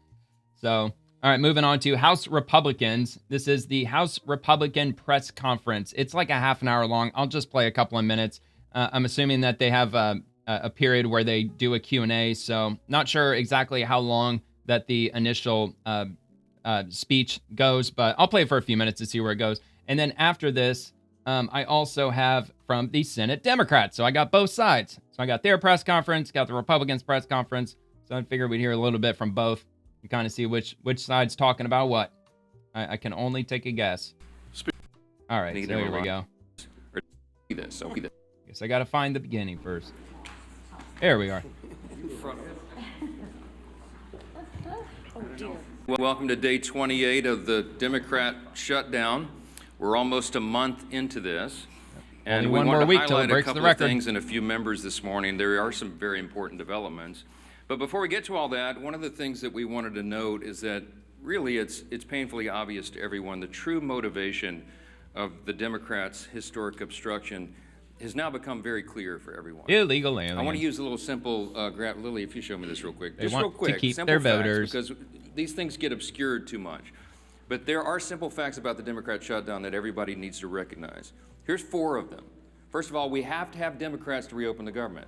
So, all right, moving on to House Republicans. This is the House Republican press conference. It's like a half an hour long. I'll just play a couple of minutes. I'm assuming that they have a period where they do a Q&A, so not sure exactly how long that the initial speech goes, but I'll play it for a few minutes to see where it goes. And then after this, I also have from the Senate Democrats. So I got both sides. So I got their press conference, got the Republicans' press conference. So I figured we'd hear a little bit from both. You kind of see which side's talking about what. I can only take a guess. All right, so here we go. Guess I got to find the beginning first. There we are. Welcome to day 28 of the Democrat shutdown. We're almost a month into this. And Only we one want more to week till it highlight a breaks the couple of record. things and a few members this morning. There are some very important developments. But before we get to all that, one of the things that we wanted to note is that really it's painfully obvious to everyone the true motivation of the Democrats' historic obstruction has now become very clear for everyone. Illegal aliens. I want to use a little simple, Lily, if you show me this real quick. They Just want real quick, to keep simple their facts, voters. because these things get obscured too much. But there are simple facts about the Democrat shutdown that everybody needs to recognize. Here's 4 of them. First of all, we have to have Democrats to reopen the government.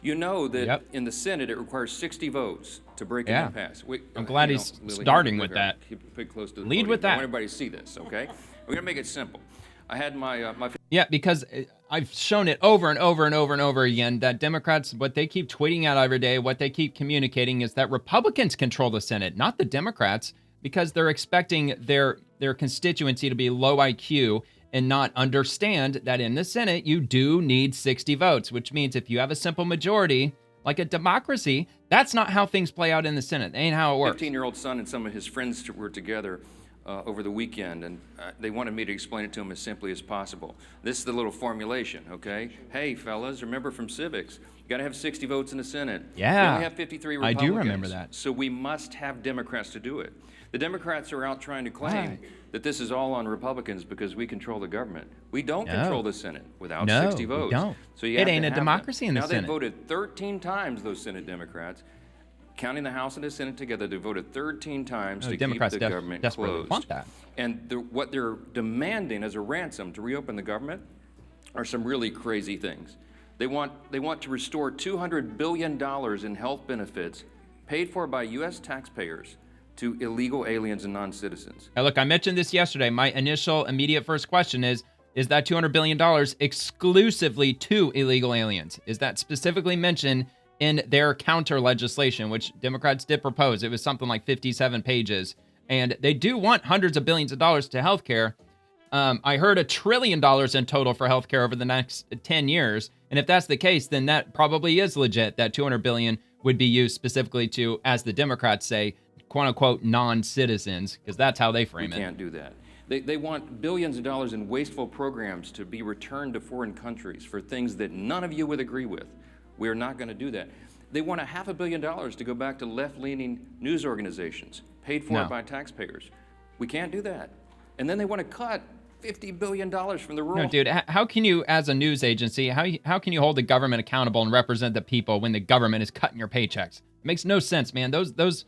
You know that in the Senate it requires 60 votes to break an impasse. I'm glad he's starting with that. Keep it close to the Lead podium. with that. I want everybody to see this, okay? We're going to make it simple. I had my... Yeah, because I've shown it over and over and over and over again that Democrats, what they keep tweeting out every day, what they keep communicating is that Republicans control the Senate, not the Democrats, because they're expecting their constituency to be low IQ and not understand that in the Senate, you do need 60 votes, which means if you have a simple majority, like a democracy, that's not how things play out in the Senate. That ain't how it works. 15-year-old son and some of his friends were together over the weekend, and they wanted me to explain it to them as simply as possible. This is the little formulation, okay? Hey, fellas, remember from civics, you got to have 60 votes in the Senate. Yeah. You only have 53 Republicans. I do remember that. So we must have Democrats to do it. The Democrats are out trying to claim that this is all on Republicans because we control the government. We don't control the Senate without 60 votes. We don't. So you It have ain't to a have democracy in the Now Senate. they've voted 13 times, those Senate Democrats. Counting the House and the Senate together, they voted 13 times to Democrats keep the government desperately closed. want that. And what they're demanding as a ransom to reopen the government are some really crazy things. They want to restore $200 billion in health benefits paid for by U.S. taxpayers to illegal aliens and non-citizens. Now, look, I mentioned this yesterday. My initial immediate first question is that $200 billion exclusively to illegal aliens? Is that specifically mentioned in their counter legislation, which Democrats did propose? It was something like 57 pages. And they do want hundreds of billions of dollars to healthcare. I heard $1 trillion in total for healthcare over the next 10 years. And if that's the case, then that probably is legit. That $200 billion would be used specifically to, as the Democrats say, quote unquote, non-citizens, because that's how they frame it. We can't do that. They want billions of dollars in wasteful programs to be returned to foreign countries for things that none of you would agree with. We're not going to do that. They want $500 million to go back to left-leaning news organizations, paid for by taxpayers. We can't do that. And then they want to cut $50 billion from the rural... No, dude, how can you, as a news agency, how can you hold the government accountable and represent the people when the government is cutting your paychecks? It makes no sense, man. Those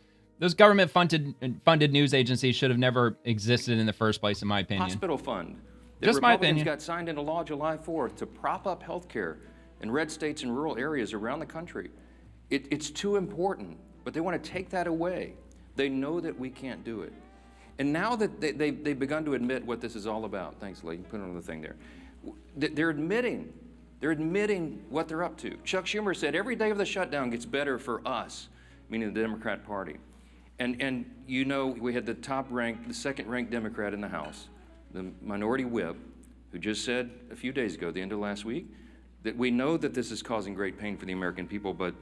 government-funded news agencies should have never existed in the first place, in my opinion. Hospital fund. That Just my Republicans opinion. got signed into law July 4th to prop up health care in red states and rural areas around the country. It's too important, but they want to take that away. They know that we can't do it. And now that they've begun to admit what this is all about, thanks, Lee, put it on the thing there. They're admitting what they're up to. Chuck Schumer said every day of the shutdown gets better for us, meaning the Democrat Party. And you know, we had the second-ranked Democrat in the House, the minority whip, who just said a few days ago, the end of last week, that we know that this is causing great pain for the American people, but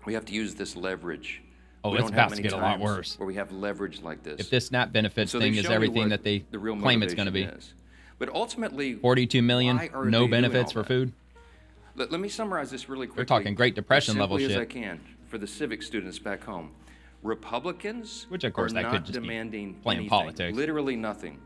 we have to use this leverage. Oh, it's about to get a lot worse. Where we have leverage like this. If this SNAP benefits thing is everything that they claim it's going to be. But ultimately, 42 million, no benefits for food. Let me summarize this really quickly. We're talking Great Depression level shit. As simply as I can for the civic students back home. Republicans Which, of course, are that not could just demanding be playing anything, politics. literally nothing.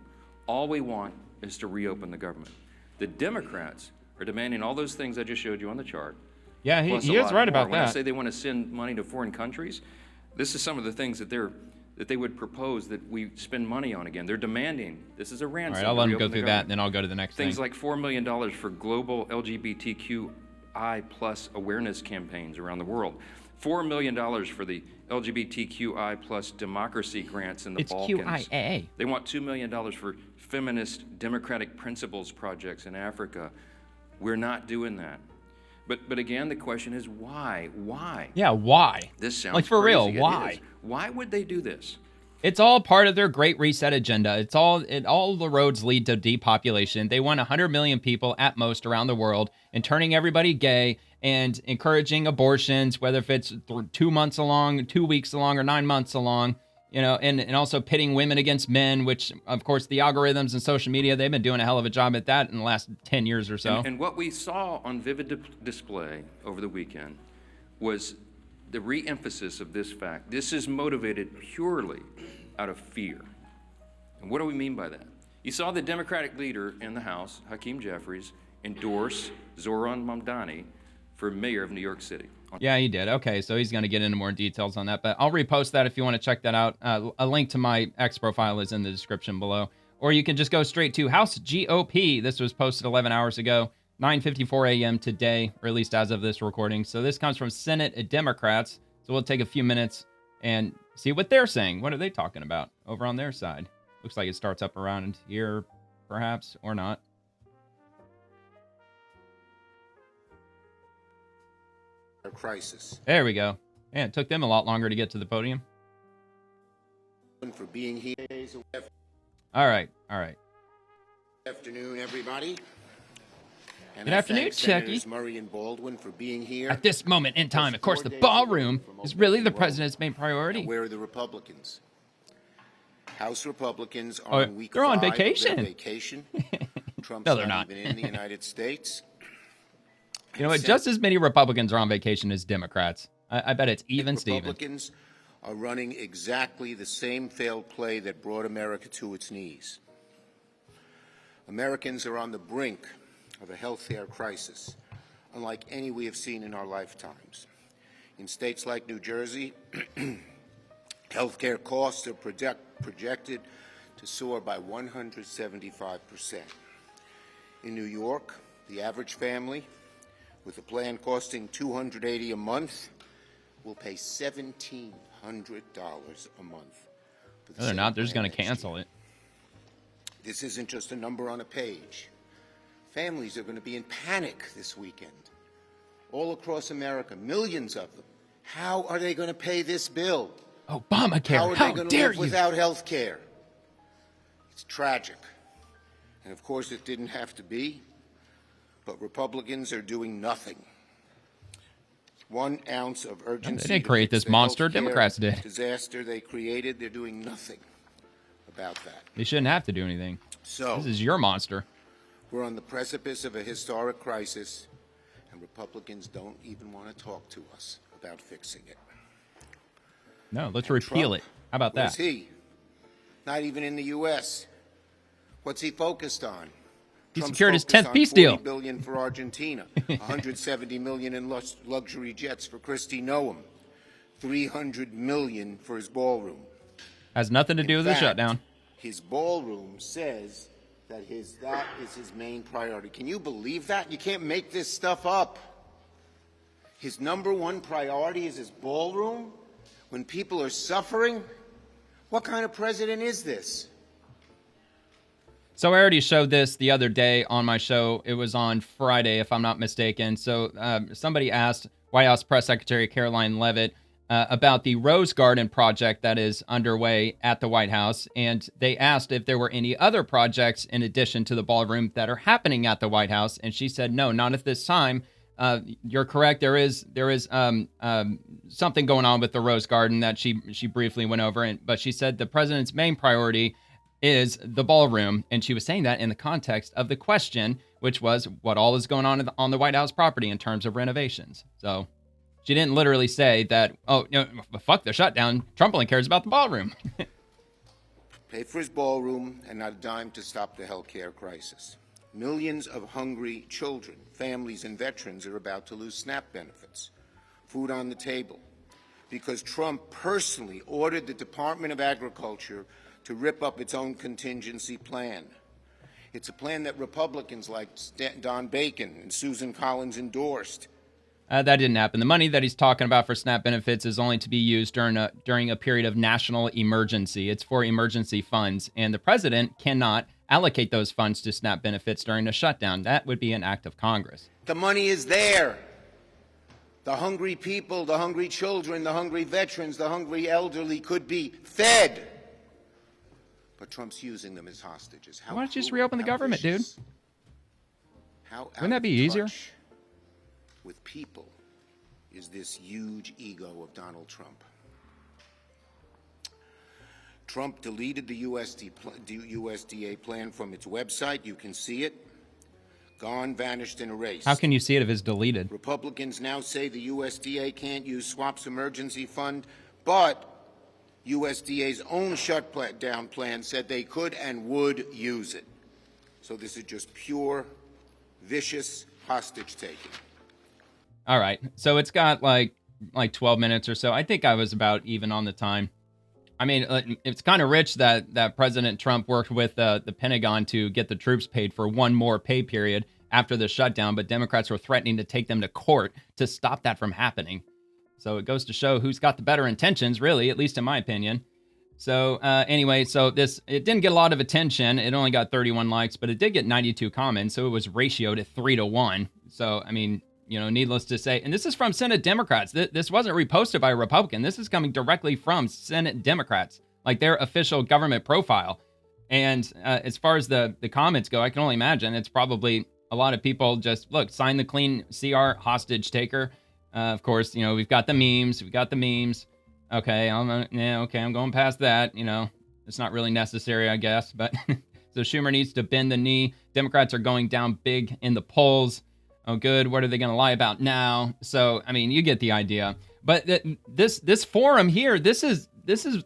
All we want is to reopen the government. The Democrats are demanding all those things I just showed you on the chart. Yeah, plus he a is lot right more. about When I that. say they want to send money to foreign countries, this is some of the things that they would propose that we spend money on again. They're demanding. This is a ransom. All right, I'll let him go through that, and then I'll go to the next thing. Things like $4 million for global LGBTQI plus awareness campaigns around the world. $4 million for the LGBTQI plus democracy grants in the Balkans. It's QIA. They want $2 million for feminist democratic principles projects in Africa. We're not doing that. But again, the question is why? Why? Yeah, why? This sounds like for crazy. real, It why? is. Why would they do this? It's all part of their Great Reset agenda. All the roads lead to depopulation. They want 100 million people at most around the world and turning everybody gay and encouraging abortions, whether if it's 2 months along, 2 weeks along, or 9 months along, you know, and also pitting women against men, which, of course, the algorithms and social media, they've been doing a hell of a job at that in the last 10 years or so. And what we saw on vivid display over the weekend was the re-emphasis of this fact. This is motivated purely out of fear. And what do we mean by that? You saw the Democratic leader in the House, Hakeem Jeffries, endorse Zoran Mamdani for mayor of New York City. Yeah, he did. Okay, so he's going to get into more details on that, but I'll repost that if you want to check that out. A link to my X profile is in the description below. Or you can just go straight to House GOP. This was posted 11 hours ago. 9:54 a.m. today, or at least as of this recording. So this comes from Senate Democrats. So we'll take a few minutes and see what they're saying. What are they talking about over on their side? Looks like it starts up around here, perhaps, or not. Crisis. There we go. Yeah, it took them a lot longer to get to the podium. For being here. All right. Good afternoon, everybody. And Good afternoon, Chucky. Murray and Baldwin for being here. At this moment in time, of course, the ballroom is really the president's main priority. And where are the Republicans? House Republicans are on week they're on 5 vacation. Of their vacation. Trump's No, they're not. even in the United States. You know what? Just as many Republicans are on vacation as Democrats. I bet it's even, Steven. Republicans are running exactly the same failed play that brought America to its knees. Americans are on the brink of a healthcare crisis, unlike any we have seen in our lifetimes. In states like New Jersey, healthcare costs are projected to soar by 175%. In New York, the average family, with a plan costing $280 a month, will pay $1,700 a month. No, they're not. They're just going to cancel it. This isn't just a number on a page. Families are going to be in panic this weekend. All across America, millions of them. How are they going to pay this bill? Obamacare, how are how they going to dare live you? Without health care? It's tragic. And of course, it didn't have to be. But Republicans are doing nothing. 1 ounce of urgency. They didn't create this monster. Democrats did. Disaster they created. They're doing nothing about that. They shouldn't have to do anything. So this is your monster. We're on the precipice of a historic crisis, and Republicans don't even want to talk to us about fixing it. No, let's repeal it. How about that? Where's he? Not even in the U.S. What's he focused on? He Trump's secured his focused 10th on peace deal. $40 billion for Argentina, $170 million in luxury jets for Kristi Noem, $300 million for his ballroom. Has nothing to do with the shutdown. His ballroom says that is his main priority. Can you believe that? You can't make this stuff up. His number 1 priority is his ballroom when people are suffering? What kind of president is this? So I already showed this the other day on my show. It was on Friday, if I'm not mistaken. So somebody asked White House Press Secretary Caroline Leavitt about the Rose Garden project that is underway at the White House. And they asked if there were any other projects in addition to the ballroom that are happening at the White House. And she said, no, not at this time. You're correct. There is something going on with the Rose Garden that she briefly went over. But she said the president's main priority is the ballroom. And she was saying that in the context of the question, which was what all is going on the White House property in terms of renovations. So she didn't literally say that, fuck the shutdown. Trump only cares about the ballroom. Pay for his ballroom and not a dime to stop the health care crisis. Millions of hungry children, families, and veterans are about to lose SNAP benefits. Food on the table. Because Trump personally ordered the Department of Agriculture to rip up its own contingency plan. It's a plan that Republicans like Don Bacon and Susan Collins endorsed. That didn't happen. The money that he's talking about for SNAP benefits is only to be used during a period of national emergency. It's for emergency funds, and the president cannot allocate those funds to SNAP benefits during a shutdown. That would be an act of Congress. The money is there. The hungry people, the hungry children, the hungry veterans, the hungry elderly could be fed. But Trump's using them as hostages. Why don't you just reopen the government, dude? Wouldn't that be easier? With people is this huge ego of Donald Trump. Trump deleted the USDA plan from its website. You can see it. Gone, vanished, and erased. How can you see it if it's deleted? Republicans now say the USDA can't use SWAP's emergency fund, but USDA's own shutdown plan said they could and would use it. So this is just pure, vicious hostage-taking. All right. So it's got like 12 minutes or so. I think I was about even on the time. I mean, it's kind of rich that President Trump worked with the Pentagon to get the troops paid for one more pay period. after the shutdown, but Democrats were threatening to take them to court to stop that from happening. So it goes to show who's got the better intentions, really, at least in my opinion. So anyway, so it didn't get a lot of attention. It only got 31 likes, but it did get 92 comments. So it was ratioed at 3-1. So, I mean, you know, needless to say, and this is from Senate Democrats. This wasn't reposted by a Republican. This is coming directly from Senate Democrats, like their official government profile. And as far as the comments go, I can only imagine it's probably a lot of people just, look, sign the clean CR hostage taker. Of course, you know, we've got the memes. Okay, I'm going past that. You know, it's not really necessary, I guess. But so Schumer needs to bend the knee. Democrats are going down big in the polls. Oh, good. What are they going to lie about now? So, I mean, you get the idea. But this forum here, this is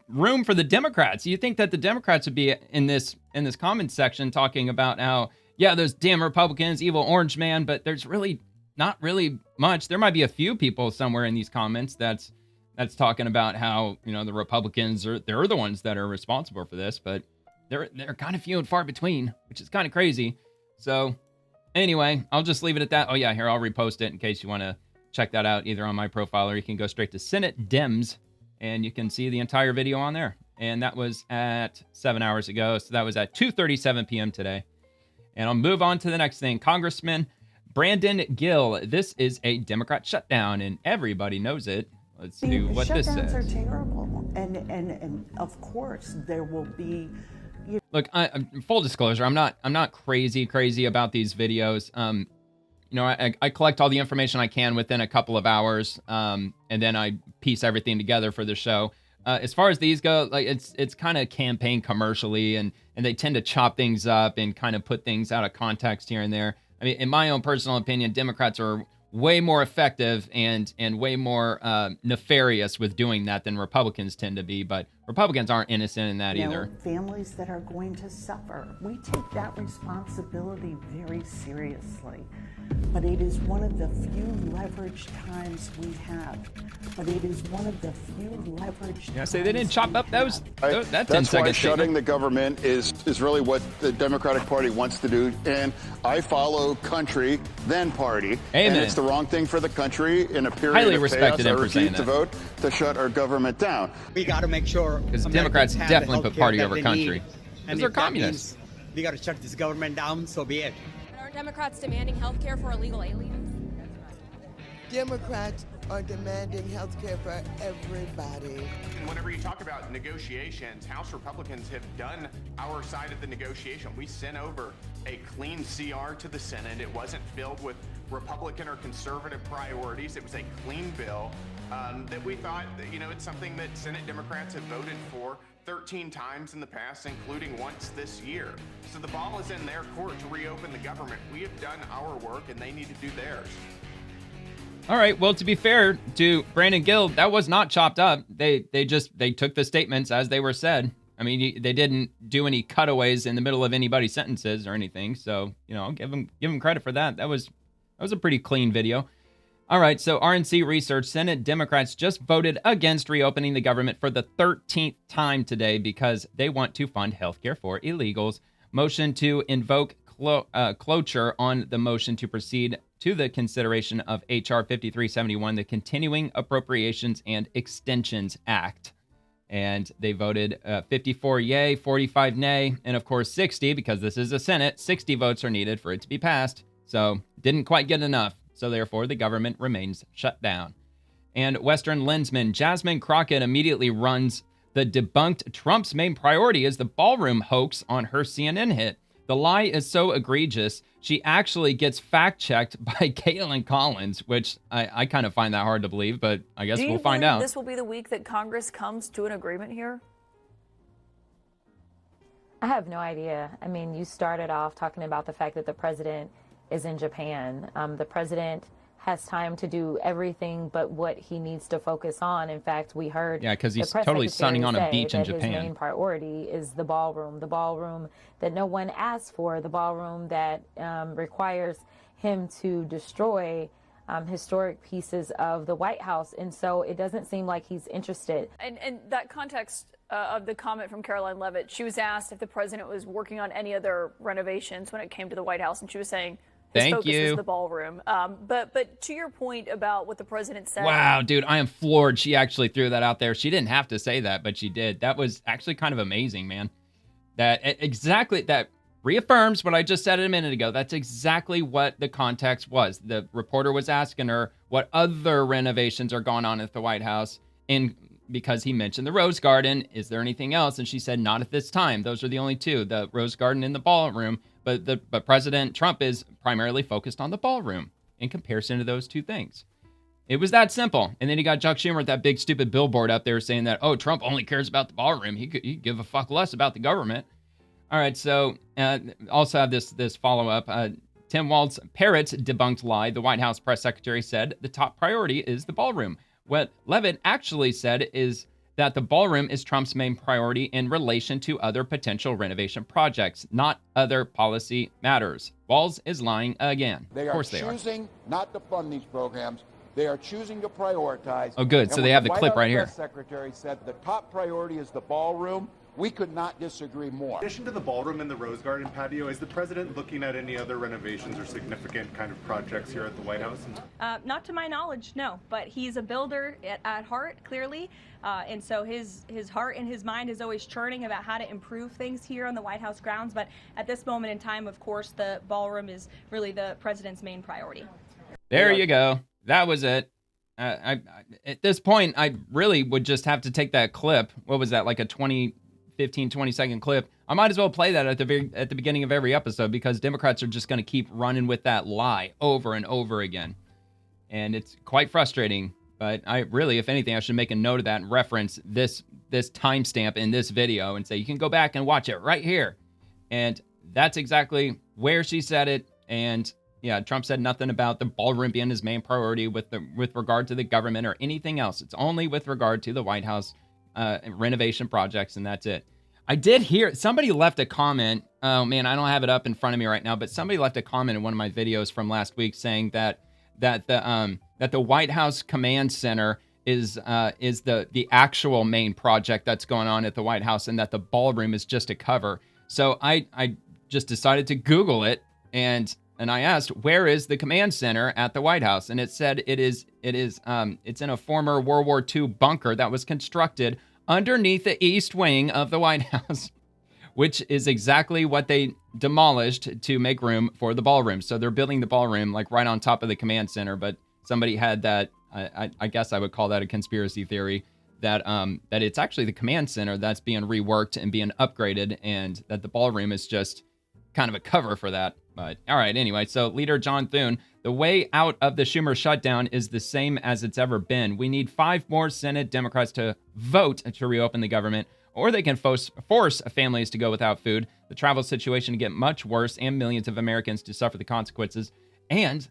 room for the Democrats. You think that the Democrats would be in this comment section talking about how, yeah, those damn Republicans, evil orange man, but there's really not really much. There might be a few people somewhere in these comments that's talking about how, you know, the Republicans they're the ones that are responsible for this, but they're kind of few and far between, which is kind of crazy. So anyway, I'll just leave it at that. Oh yeah, here, I'll repost it in case you want to check that out either on my profile, or you can go straight to Senate Dems and you can see the entire video on there. And that was at 7 hours ago. So that was at 2:37 p.m. today. And I'll move on to the next thing. Congressman Brandon Gill. This is a Democrat shutdown and everybody knows it. Let's see what this says. Shutdowns are terrible. And of course there will be. Look, full disclosure, I'm not crazy about these videos. You know, I collect all the information I can within a couple of hours, and then I piece everything together for the show. As far as these go, like it's kind of campaign commercially, and they tend to chop things up and kind of put things out of context here and there. I mean, in my own personal opinion, Democrats are way more effective and way more nefarious with doing that than Republicans tend to be. But Republicans aren't innocent in that either. Families that are going to suffer. We take that responsibility very seriously. But it is one of the few leveraged times we have. Yeah, say they didn't chop up that 10 That's why seconds. shutting the government is really what the Democratic Party wants to do. And I follow country, then party. Amen. And it's the wrong thing for the country in a period Highly of respected chaos. him I for saying refuse to that. vote to shut our government down. We got to make sure Because Democrats definitely put party over country. Because they're communists. We got to shut this government down, so be it. Aren't Democrats demanding health care for illegal aliens? Democrats are demanding health care for everybody. And whenever you talk about negotiations, House Republicans have done our side of the negotiation. We sent over a clean CR to the Senate. It wasn't filled with Republican or conservative priorities. It was a clean bill that we thought, you know, it's something that Senate Democrats have voted for 13 times in the past, including once this year. So the ball is in their court to reopen the government. We have done our work and they need to do theirs. All right. Well, to be fair to Brandon Gill, that was not chopped up. They took the statements as they were said. I mean, they didn't do any cutaways in the middle of anybody's sentences or anything. So, you know, I'll give them credit for that. That was a pretty clean video. All right. So RNC Research, Senate Democrats just voted against reopening the government for the 13th time today because they want to fund healthcare for illegals. Motion to invoke cloture on the motion to proceed to the consideration of H.R. 5371, the Continuing Appropriations and Extensions Act. And they voted 54 yay, 45 nay, and of course 60, because this is a Senate, 60 votes are needed for it to be passed. So didn't quite get enough. So therefore, the government remains shut down. And Western Lensman Jasmine Crockett immediately runs the debunked Trump's main priority is the ballroom hoax on her CNN hit. The lie is so egregious, she actually gets fact-checked by Caitlin Collins, which I kind of find that hard to believe, but I guess we'll find out. This will be the week that Congress comes to an agreement here? I have no idea. I mean, you started off talking about the fact that the president is in Japan. The president has time to do everything but what he needs to focus on. In fact, we heard because he's totally sunning on a beach in Japan. His main priority is the ballroom that no one asked for, the ballroom that requires him to destroy historic pieces of the White House. And so it doesn't seem like he's interested. And that context of the comment from Caroline Leavitt, she was asked if the president was working on any other renovations when it came to the White House, and she was saying, His Thank focus you. is the ballroom. But to your point about what the president said. Wow, dude, I am floored. She actually threw that out there. She didn't have to say that, but she did. That was actually kind of amazing, man. That reaffirms what I just said a minute ago. That's exactly what the context was. The reporter was asking her what other renovations are going on at the White House, and because he mentioned the Rose Garden, is there anything else? And she said, not at this time. Those are the only two, the Rose Garden and the ballroom. But President Trump is primarily focused on the ballroom in comparison to those two things. It was that simple. And then you got Chuck Schumer with that big stupid billboard up there saying that, oh, Trump only cares about the ballroom. He could give a fuck less about the government. All right, so also have this follow-up. Tim Walz parrots debunked lie. The White House press secretary said the top priority is the ballroom. What Levitt actually said is that the ballroom is Trump's main priority in relation to other potential renovation projects, not other policy matters. Walz is lying again. They of course are choosing not to fund these programs. They are choosing to prioritize. Oh, good. So they have the clip right here. The secretary said the top priority is the ballroom. We could not disagree more. In addition to the ballroom and the Rose Garden patio, is the president looking at any other renovations or significant kind of projects here at the White House? Not to my knowledge, no. But he's a builder at heart, clearly. And so his heart and his mind is always churning about how to improve things here on the White House grounds. But at this moment in time, of course, the ballroom is really the president's main priority. There you go. That was it. At this point, I really would just have to take that clip. What was that, like a 15-20-second clip? I might as well play that at the beginning of every episode, because Democrats are just going to keep running with that lie over and over again. And it's quite frustrating. But I really, if anything, I should make a note of that and reference this timestamp in this video and say, you can go back and watch it right here. And that's exactly where she said it. And yeah, Trump said nothing about the ballroom being his main priority with regard to the government or anything else. It's only with regard to the White House renovation projects, and that's it. I did hear somebody left a comment. Oh man, I don't have it up in front of me right now, but somebody left a comment in one of my videos from last week saying that the White House Command Center is the actual main project that's going on at the White House, and that the ballroom is just a cover. So I just decided to Google it, and I asked, where is the command center at the White House? And it said it's in a former World War II bunker that was constructed underneath the east wing of the White House, which is exactly what they demolished to make room for the ballroom. So they're building the ballroom like right on top of the command center, but somebody had that, I guess I would call that a conspiracy theory, that it's actually the command center that's being reworked and being upgraded, and that the ballroom is just kind of a cover for that. But all right, anyway, so Leader John Thune, the way out of the Schumer shutdown is the same as it's ever been. We need 5 more Senate Democrats to vote to reopen the government, or they can force families to go without food, the travel situation to get much worse, and millions of Americans to suffer the consequences. And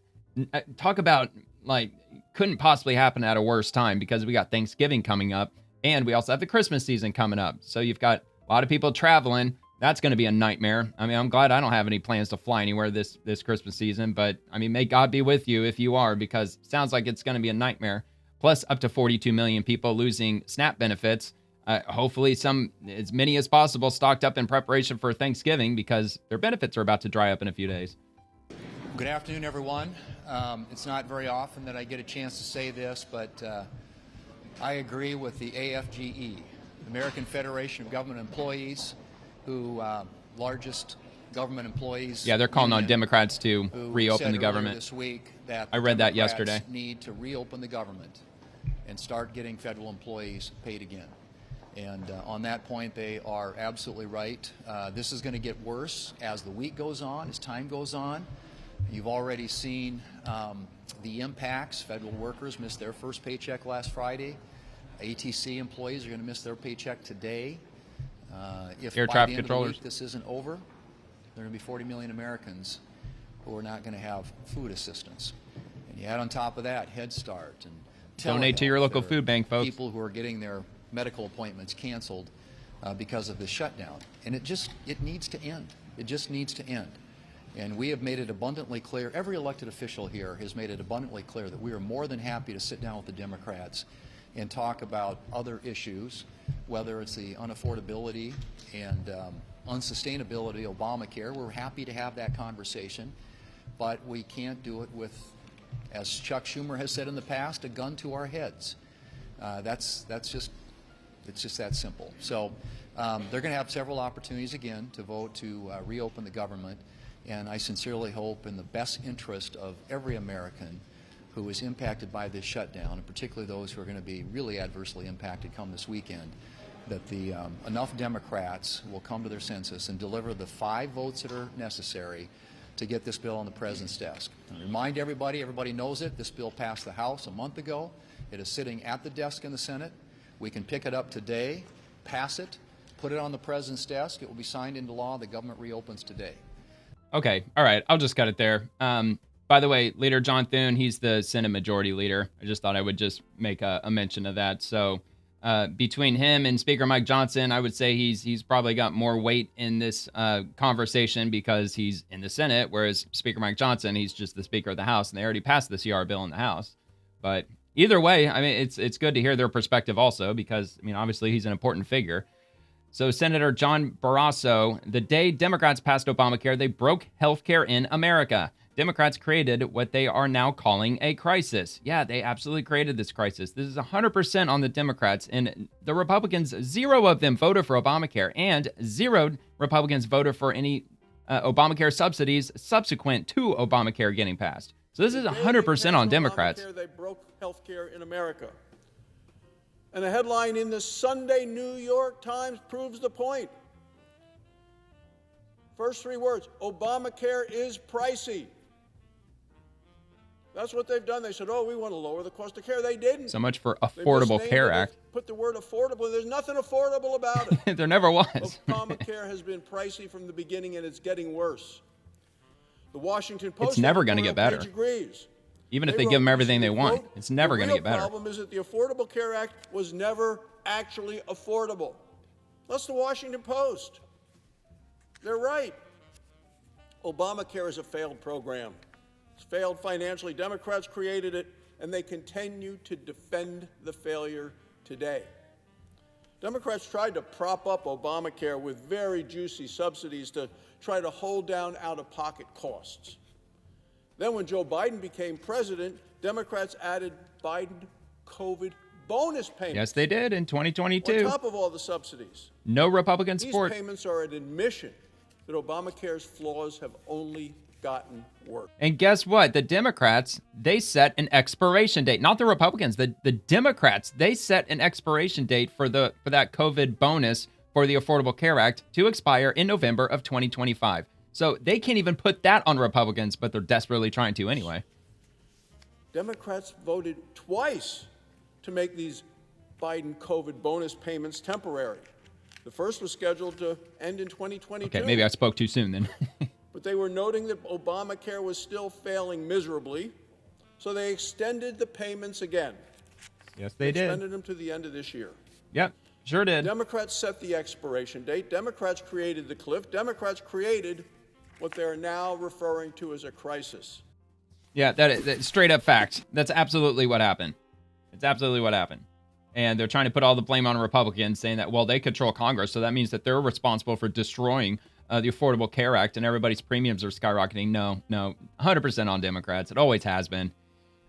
talk about, like, couldn't possibly happen at a worse time, because we got Thanksgiving coming up, and we also have the Christmas season coming up. So you've got a lot of people traveling. That's going to be a nightmare. I mean, I'm glad I don't have any plans to fly anywhere this Christmas season, but I mean, may God be with you if you are, because it sounds like it's going to be a nightmare. Plus, up to 42 million people losing SNAP benefits. Hopefully as many as possible stocked up in preparation for Thanksgiving, because their benefits are about to dry up in a few days. Good afternoon, everyone. It's not very often that I get a chance to say this, but I agree with the AFGE, American Federation of Government Employees, who largest government employees. Yeah, they're calling on Democrats to reopen the government. This week that I read that yesterday. Need to reopen the government and start getting federal employees paid again. And on that point, they are absolutely right. This is going to get worse as the week goes on, as time goes on. You've already seen the impacts. Federal workers missed their first paycheck last Friday. ATC employees are going to miss their paycheck today. If air by traffic the end controllers. Of the week this isn't over, there are going to be 40 million Americans who are not going to have food assistance. And you add on top of that Head Start and donate to your local food bank, folks. People who are getting their medical appointments canceled because of the shutdown. And it needs to end. It just needs to end. And we have made it abundantly clear, every elected official here has made it abundantly clear that we are more than happy to sit down with the Democrats and talk about other issues, whether it's the unaffordability and unsustainability of Obamacare. We're happy to have that conversation. but we can't do it with, as Chuck Schumer has said in the past, a gun to our heads. It's just that simple. So they're going to have several opportunities again to vote to reopen the government, and I sincerely hope, in the best interest of every American who is impacted by this shutdown, and particularly those who are going to be really adversely impacted come this weekend, that enough Democrats will come to their senses and deliver the 5 votes that are necessary to get this bill on the President's desk. And remind everybody knows it, this bill passed the House a month ago. It is sitting at the desk in the Senate. We can pick it up today, pass it, put it on the President's desk. It will be signed into law. The government reopens today. Okay, all right, I'll just cut it there. By the way, Leader John Thune, he's the Senate Majority Leader. I just thought I would just make a mention of that. So between him and Speaker Mike Johnson, I would say he's probably got more weight in this conversation because he's in the Senate, whereas Speaker Mike Johnson, he's just the Speaker of the House, and they already passed the CR bill in the House. But either way, I mean, it's good to hear their perspective also because, I mean, obviously he's an important figure. So Senator John Barrasso, the day Democrats passed Obamacare, they broke healthcare in America. Democrats created what they are now calling a crisis. Yeah, they absolutely created this crisis. This is 100% on the Democrats, and the Republicans, 0 of them voted for Obamacare, and 0 Republicans voted for any Obamacare subsidies subsequent to Obamacare getting passed. So this is 100% on Democrats. They broke health care in America. And the headline in the Sunday New York Times proves the point. First 3 words, Obamacare is pricey. That's what they've done. They said, oh, we want to lower the cost of care. They didn't. So much for Affordable Care Act. Put the word affordable. There's nothing affordable about it. There never was. Obamacare has been pricey from the beginning, and it's getting worse. The Washington Post. It's never going to get better. Agrees. Even if they give them everything they want, it's never going to get better. The problem is that the Affordable Care Act was never actually affordable. That's the Washington Post. They're right. Obamacare is a failed program. It's failed financially. Democrats created it, and they continue to defend the failure today. Democrats tried to prop up Obamacare with very juicy subsidies to try to hold down out-of-pocket costs. Then when Joe Biden became president, Democrats added Biden COVID bonus payments. Yes, they did in 2022. On top of all the subsidies. No Republican support. These payments are an admission that Obamacare's flaws have only gotten worse. And guess what? The Democrats, they set an expiration date. Not the Republicans. The Democrats, they set an expiration date for that COVID bonus for the Affordable Care Act to expire in November of 2025. So they can't even put that on Republicans, but they're desperately trying to anyway. Democrats voted twice to make these Biden COVID bonus payments temporary. The first was scheduled to end in 2022. Okay, maybe I spoke too soon then. But they were noting that Obamacare was still failing miserably, so they extended the payments again. Yes, they did. Extended them to the end of this year. Yep, sure did. Democrats set the expiration date. Democrats created the cliff. Democrats created what they're now referring to as a crisis. Yeah, that's straight up fact. That's absolutely what happened. It's absolutely what happened. And they're trying to put all the blame on Republicans, saying that, well, they control Congress, so that means that they're responsible for destroying the Affordable Care Act and everybody's premiums are skyrocketing. No, 100% on Democrats. It always has been.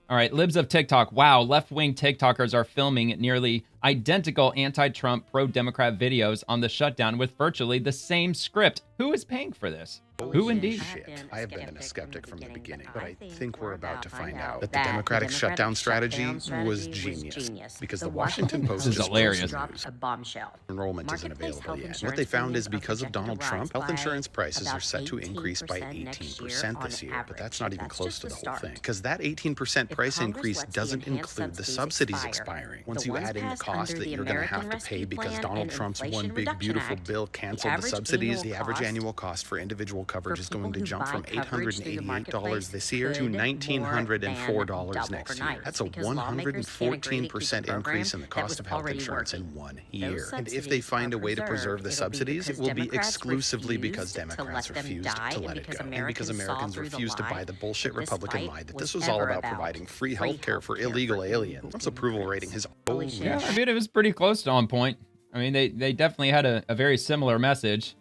All right, libs of TikTok. Wow, left-wing TikTokers are filming nearly identical anti-Trump, pro-Democrat videos on the shutdown with virtually the same script. Who is paying for this? Who indeed? I have been a skeptic from the beginning, but I think we're about to find out that the Democratic shutdown strategy was genius because the Washington Post is hilarious. Dropped a bombshell. Enrollment isn't available yet. What they found is because of Donald Trump, health insurance prices are set to increase by 18% this year, but that's not even close to the whole thing because that 18% price increase doesn't include the subsidies expiring. Once you add in the cost that you're going to have to pay because Donald Trump's one big beautiful bill canceled the subsidies, the average annual cost for individual coverage is going to jump from $888 this year to $1,904 next year. That's a 114% increase in the cost of health insurance in 1 year. And if they find a way to preserve the subsidies, it will be exclusively because Democrats refused to let it go. And because Americans refused to buy the bullshit Republican lie that this was all about providing free health care for illegal aliens. Trump's approval rating has Yeah, I mean, it was pretty close to on point. I mean, they definitely had a very similar message.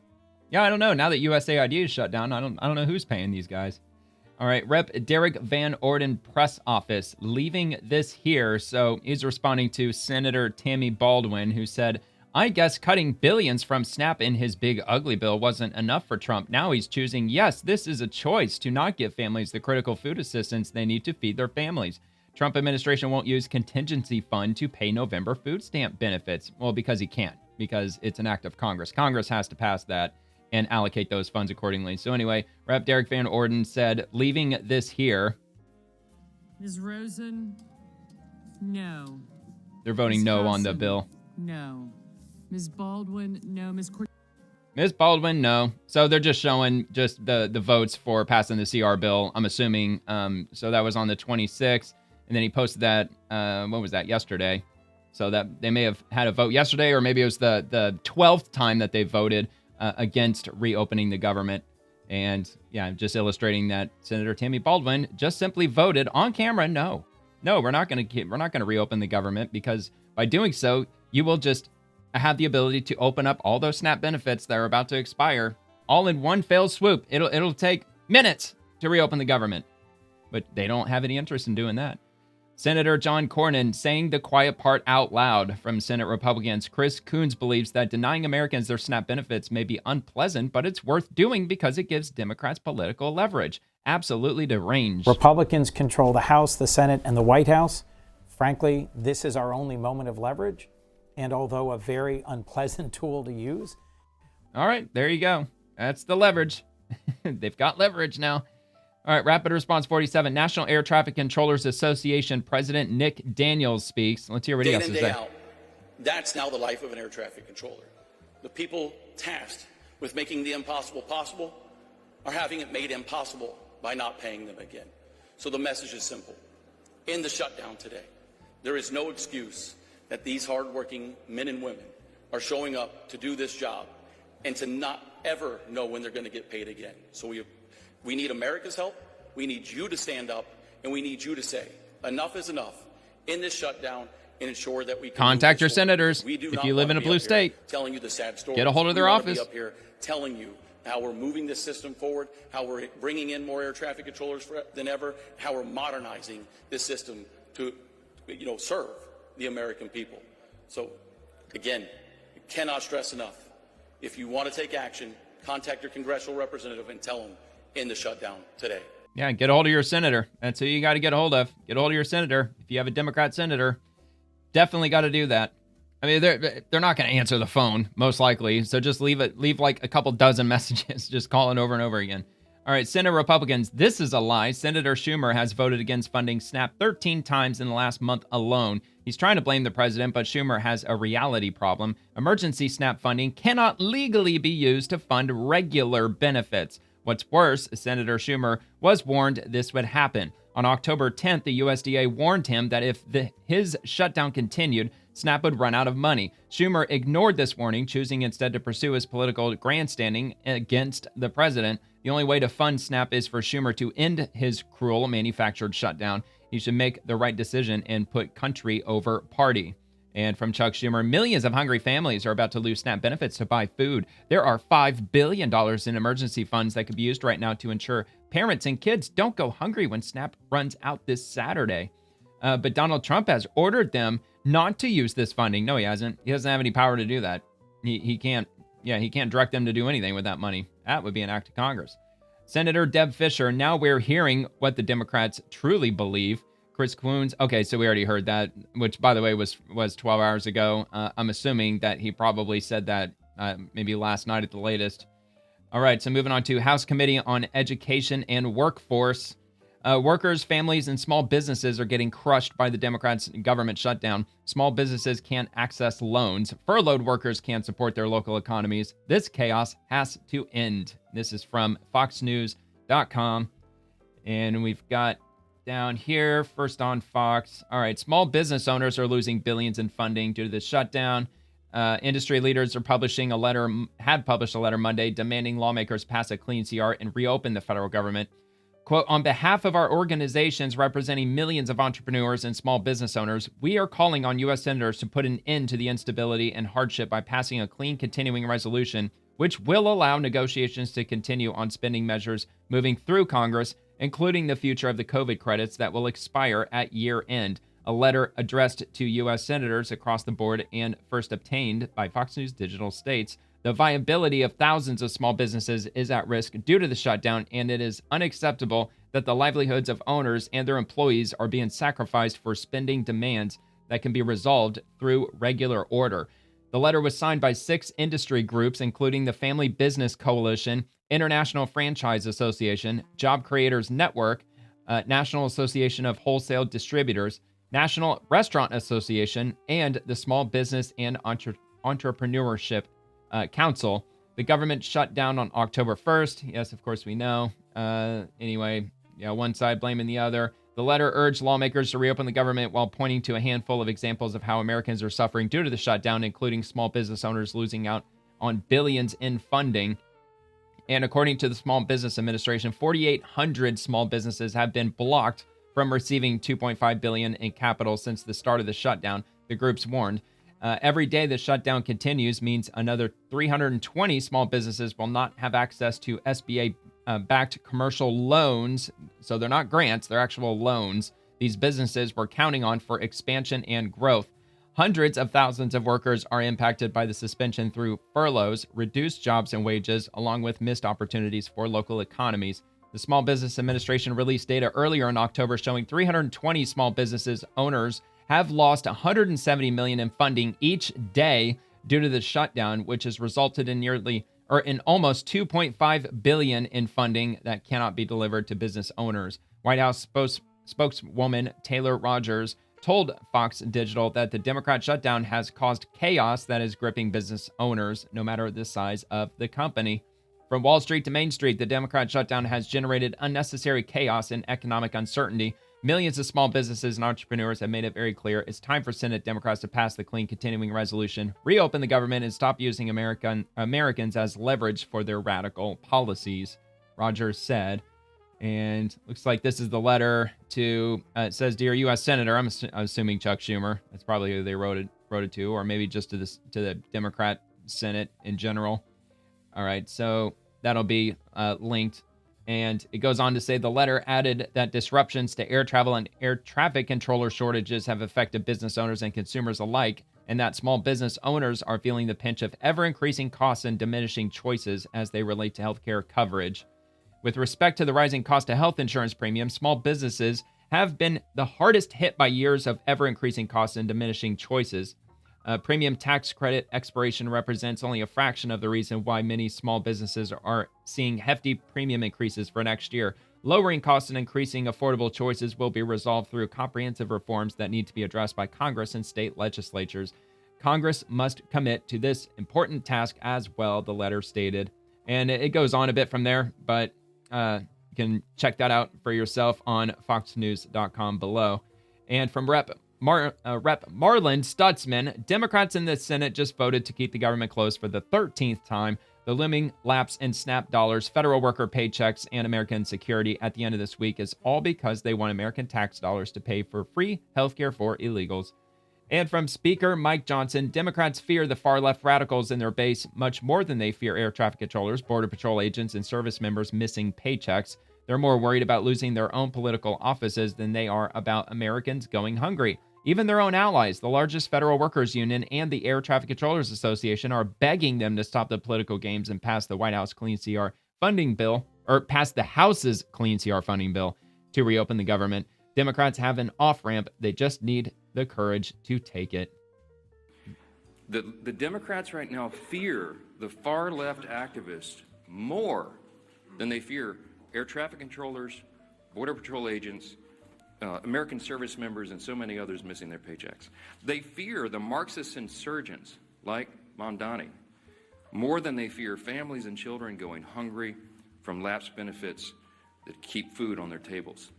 Yeah, I don't know. Now that USAID is shut down, I don't know who's paying these guys. All right, Rep. Derek Van Orden press office leaving this here. So he's responding to Senator Tammy Baldwin, who said, I guess cutting billions from SNAP in his big ugly bill wasn't enough for Trump. Now he's choosing, yes, this is a choice to not give families the critical food assistance they need to feed their families. Trump administration won't use contingency fund to pay November food stamp benefits. Well, because he can't, because it's an act of Congress. Congress has to pass that and allocate those funds accordingly. So anyway, Rep. Derek Van Orden said, leaving this here. Ms. Rosen, no. They're voting Ms. no Carson, on the bill. No. Ms. Baldwin, no. Ms. Baldwin, no. So they're just showing just the votes for passing the CR bill, I'm assuming. So that was on the 26th. And then he posted that, what was that, yesterday? So that they may have had a vote yesterday, or maybe it was the 12th time that they voted against reopening the government. And yeah, just illustrating that Senator Tammy Baldwin just simply voted on camera, no, we're not going to reopen the government, because by doing so, you will just have the ability to open up all those SNAP benefits that are about to expire all in one fell swoop. It'll take minutes to reopen the government, but they don't have any interest in doing that. Senator John Cornyn saying the quiet part out loud from Senate Republicans. Chris Coons believes that denying Americans their SNAP benefits may be unpleasant, but it's worth doing because it gives Democrats political leverage. Absolutely deranged. Republicans control the House, the Senate, and the White House. Frankly, this is our only moment of leverage. And although a very unpleasant tool to use. All right, there you go. That's the leverage. They've got leverage now. All right, Rapid Response 47, National Air Traffic Controllers Association President Nick Daniels speaks. Let's hear what he has to say. Day in and day out, that's now the life of an air traffic controller. The people tasked with making the impossible possible are having it made impossible by not paying them again. So the message is simple. In the shutdown today, there is no excuse that these hardworking men and women are showing up to do this job and to not ever know when they're going to get paid again. So we need America's help, we need you to stand up, and we need you to say, enough is enough in this shutdown, and ensure that we can contact your senators if you live in a blue state. Telling you the sad story. Get a hold of their office. Be up here telling you how we're moving this system forward, how we're bringing in more air traffic controllers than ever, how we're modernizing this system to, serve the American people. So, again, cannot stress enough. If you want to take action, contact your congressional representative and tell them in the shutdown today. Yeah, get a hold of your senator. That's who you got to get a hold of. Get a hold of your senator. If you have a Democrat senator, definitely got to do that. I mean, they're not going to answer the phone, most likely. So just leave like a couple dozen messages, just calling over and over again. All right, Senate Republicans, this is a lie. Senator Schumer has voted against funding SNAP 13 times in the last month alone. He's trying to blame the president, but Schumer has a reality problem. Emergency SNAP funding cannot legally be used to fund regular benefits. What's worse, Senator Schumer was warned this would happen. On October 10th, the USDA warned him that if his shutdown continued, SNAP would run out of money. Schumer ignored this warning, choosing instead to pursue his political grandstanding against the president. The only way to fund SNAP is for Schumer to end his cruel manufactured shutdown. He should make the right decision and put country over party. And from Chuck Schumer, millions of hungry families are about to lose SNAP benefits to buy food. There are $5 billion in emergency funds that could be used right now to ensure parents and kids don't go hungry when SNAP runs out this Saturday. But Donald Trump has ordered them not to use this funding. No, he hasn't. He doesn't have any power to do that. He can't direct them to do anything with that money. That would be an act of Congress. Senator Deb Fischer, now we're hearing what the Democrats truly believe. Chris Coons, okay, so we already heard that, which, by the way, was 12 hours ago. I'm assuming that he probably said that maybe last night at the latest. All right, so moving on to House Committee on Education and Workforce. Workers, families, and small businesses are getting crushed by the Democrats' government shutdown. Small businesses can't access loans. Furloughed workers can't support their local economies. This chaos has to end. This is from foxnews.com. And we've got down here, first on Fox. All right, small business owners are losing billions in funding due to the shutdown. Industry leaders are had published a letter Monday demanding lawmakers pass a clean CR and reopen the federal government. Quote, on behalf of our organizations representing millions of entrepreneurs and small business owners, we are calling on U.S. senators to put an end to the instability and hardship by passing a clean continuing resolution which will allow negotiations to continue on spending measures moving through Congress, including the future of the COVID credits that will expire at year end. A letter addressed to U.S. senators across the board and first obtained by Fox News Digital states, the viability of thousands of small businesses is at risk due to the shutdown, and it is unacceptable that the livelihoods of owners and their employees are being sacrificed for spending demands that can be resolved through regular order. The letter was signed by 6 industry groups, including the Family Business Coalition, International Franchise Association, Job Creators Network, National Association of Wholesale Distributors, National Restaurant Association, and the Small Business and Entrepreneurship Council. The government shut down on October 1st. Yes, of course we know. Anyway, one side blaming the other. The letter urged lawmakers to reopen the government while pointing to a handful of examples of how Americans are suffering due to the shutdown, including small business owners losing out on billions in funding. And according to the Small Business Administration, 4,800 small businesses have been blocked from receiving $2.5 billion in capital since the start of the shutdown, the groups warned. Every day the shutdown continues means another 320 small businesses will not have access to SBA-backed commercial loans. So they're not grants, they're actual loans these businesses were counting on for expansion and growth. Hundreds of thousands of workers are impacted by the suspension through furloughs, reduced jobs and wages, along with missed opportunities for local economies. The Small Business Administration released data earlier in October showing 320 small businesses owners have lost $170 million in funding each day due to the shutdown, which has resulted in almost $2.5 billion in funding that cannot be delivered to business owners. White House spokeswoman Taylor Rogers told Fox Digital that the Democrat shutdown has caused chaos that is gripping business owners, no matter the size of the company. From Wall Street to Main Street, the Democrat shutdown has generated unnecessary chaos and economic uncertainty. Millions of small businesses and entrepreneurs have made it very clear it's time for Senate Democrats to pass the clean continuing resolution, reopen the government, and stop using Americans as leverage for their radical policies, Rogers said. And looks like this is the letter to, it says, Dear U.S. Senator, I'm assuming Chuck Schumer. That's probably who they wrote it to, or maybe just to the Democrat Senate in general. All right, so that'll be linked. And it goes on to say the letter added that disruptions to air travel and air traffic controller shortages have affected business owners and consumers alike, and that small business owners are feeling the pinch of ever-increasing costs and diminishing choices as they relate to healthcare coverage. With respect to the rising cost of health insurance premiums, small businesses have been the hardest hit by years of ever-increasing costs and diminishing choices. Premium tax credit expiration represents only a fraction of the reason why many small businesses are seeing hefty premium increases for next year. Lowering costs and increasing affordable choices will be resolved through comprehensive reforms that need to be addressed by Congress and state legislatures. Congress must commit to this important task as well, the letter stated. And it goes on a bit from there, but you can check that out for yourself on foxnews.com below. And from Rep. Marlin Stutzman, Democrats in the Senate just voted to keep the government closed for the 13th time. The looming lapse in SNAP dollars, federal worker paychecks, and American security at the end of this week is all because they want American tax dollars to pay for free healthcare for illegals. And from Speaker Mike Johnson, Democrats fear the far-left radicals in their base much more than they fear air traffic controllers, border patrol agents, and service members missing paychecks. They're more worried about losing their own political offices than they are about Americans going hungry. Even their own allies, the largest federal workers union and the Air Traffic Controllers Association, are begging them to stop the political games and pass the White House Clean CR funding bill, or pass the House's Clean CR funding bill to reopen the government. Democrats have an off-ramp. They just need the courage to take it. The Democrats right now fear the far-left activists more than they fear air traffic controllers, border patrol agents, American service members, and so many others missing their paychecks. They fear the Marxist insurgents like Mamdani more than they fear families and children going hungry from lapsed benefits that keep food on their tables.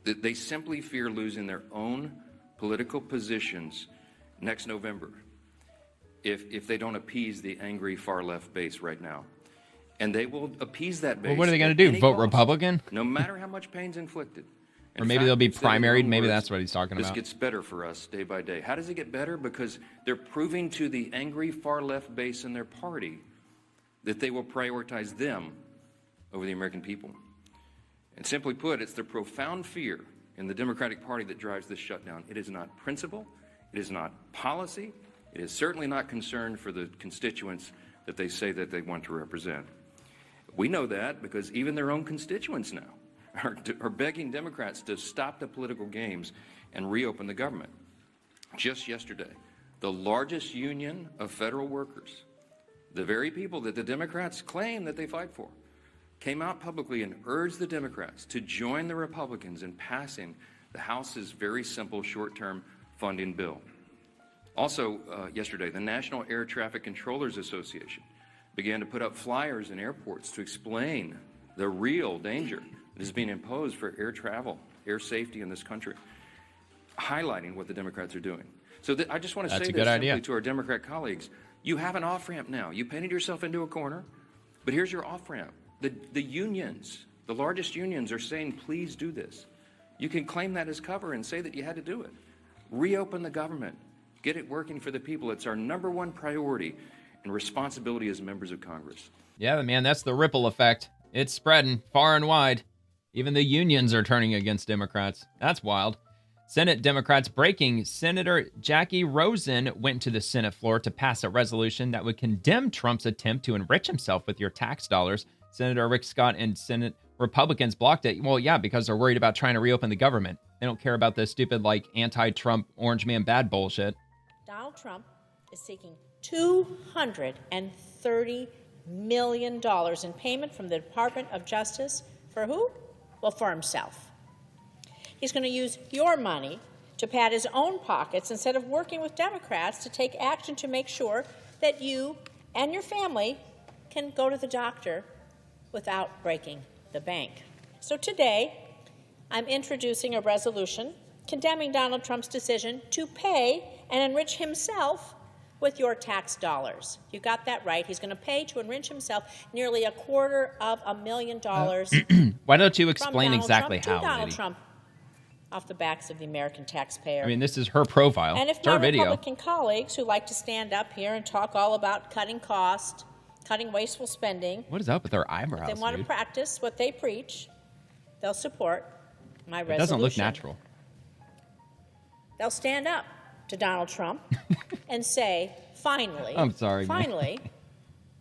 They simply fear losing their own political positions next November if they don't appease the angry far-left base right now. And they will appease that base. Well, what are they going to do? Vote Republican? No matter how much pain's inflicted. Or maybe they'll be primaried. Maybe that's what he's talking about. This gets better for us day by day. How does it get better? Because they're proving to the angry far-left base in their party that they will prioritize them over the American people. And simply put, it's the profound fear in the Democratic Party that drives this shutdown. It is not principle, it is not policy, it is certainly not concern for the constituents that they say that they want to represent. We know that because even their own constituents now are begging Democrats to stop the political games and reopen the government. Just yesterday, the largest union of federal workers, the very people that the Democrats claim that they fight for, came out publicly and urged the Democrats to join the Republicans in passing the House's very simple short-term funding bill. Also, yesterday, the National Air Traffic Controllers Association began to put up flyers in airports to explain the real danger that is being imposed for air travel, air safety in this country, highlighting what the Democrats are doing. So I just want to say this simply to our Democrat colleagues. You have an off-ramp now. You painted yourself into a corner, but here's your off-ramp. The unions, the largest unions, are saying, please do this. You can claim that as cover and say that you had to do it. Reopen the government. Get it working for the people. It's our number one priority and responsibility as members of Congress. Yeah, man, that's the ripple effect. It's spreading far and wide. Even the unions are turning against Democrats. That's wild. Senate Democrats breaking. Senator Jackie Rosen went to the Senate floor to pass a resolution that would condemn Trump's attempt to enrich himself with your tax dollars. Senator Rick Scott and Senate Republicans blocked it. Well, yeah, because they're worried about trying to reopen the government. They don't care about this stupid, anti-Trump orange man bad bullshit. Donald Trump is seeking $230 million in payment from the Department of Justice for who? Well, for himself. He's going to use your money to pad his own pockets instead of working with Democrats to take action to make sure that you and your family can go to the doctor without breaking the bank. So today, I'm introducing a resolution condemning Donald Trump's decision to pay and enrich himself with your tax dollars. You got that right. He's going to pay to enrich himself nearly $250,000. Why don't you explain exactly how, lady? Donald Trump off the backs of the American taxpayer. I mean, this is her profile. And if it's my her video. Republican colleagues who like to stand up here and talk all about cutting cost, cutting wasteful spending. What is up with her eyebrows? If they want to practice what they preach, they'll support my resolution. It doesn't look natural. They'll stand up to Donald Trump and say, finally, I'm sorry, finally,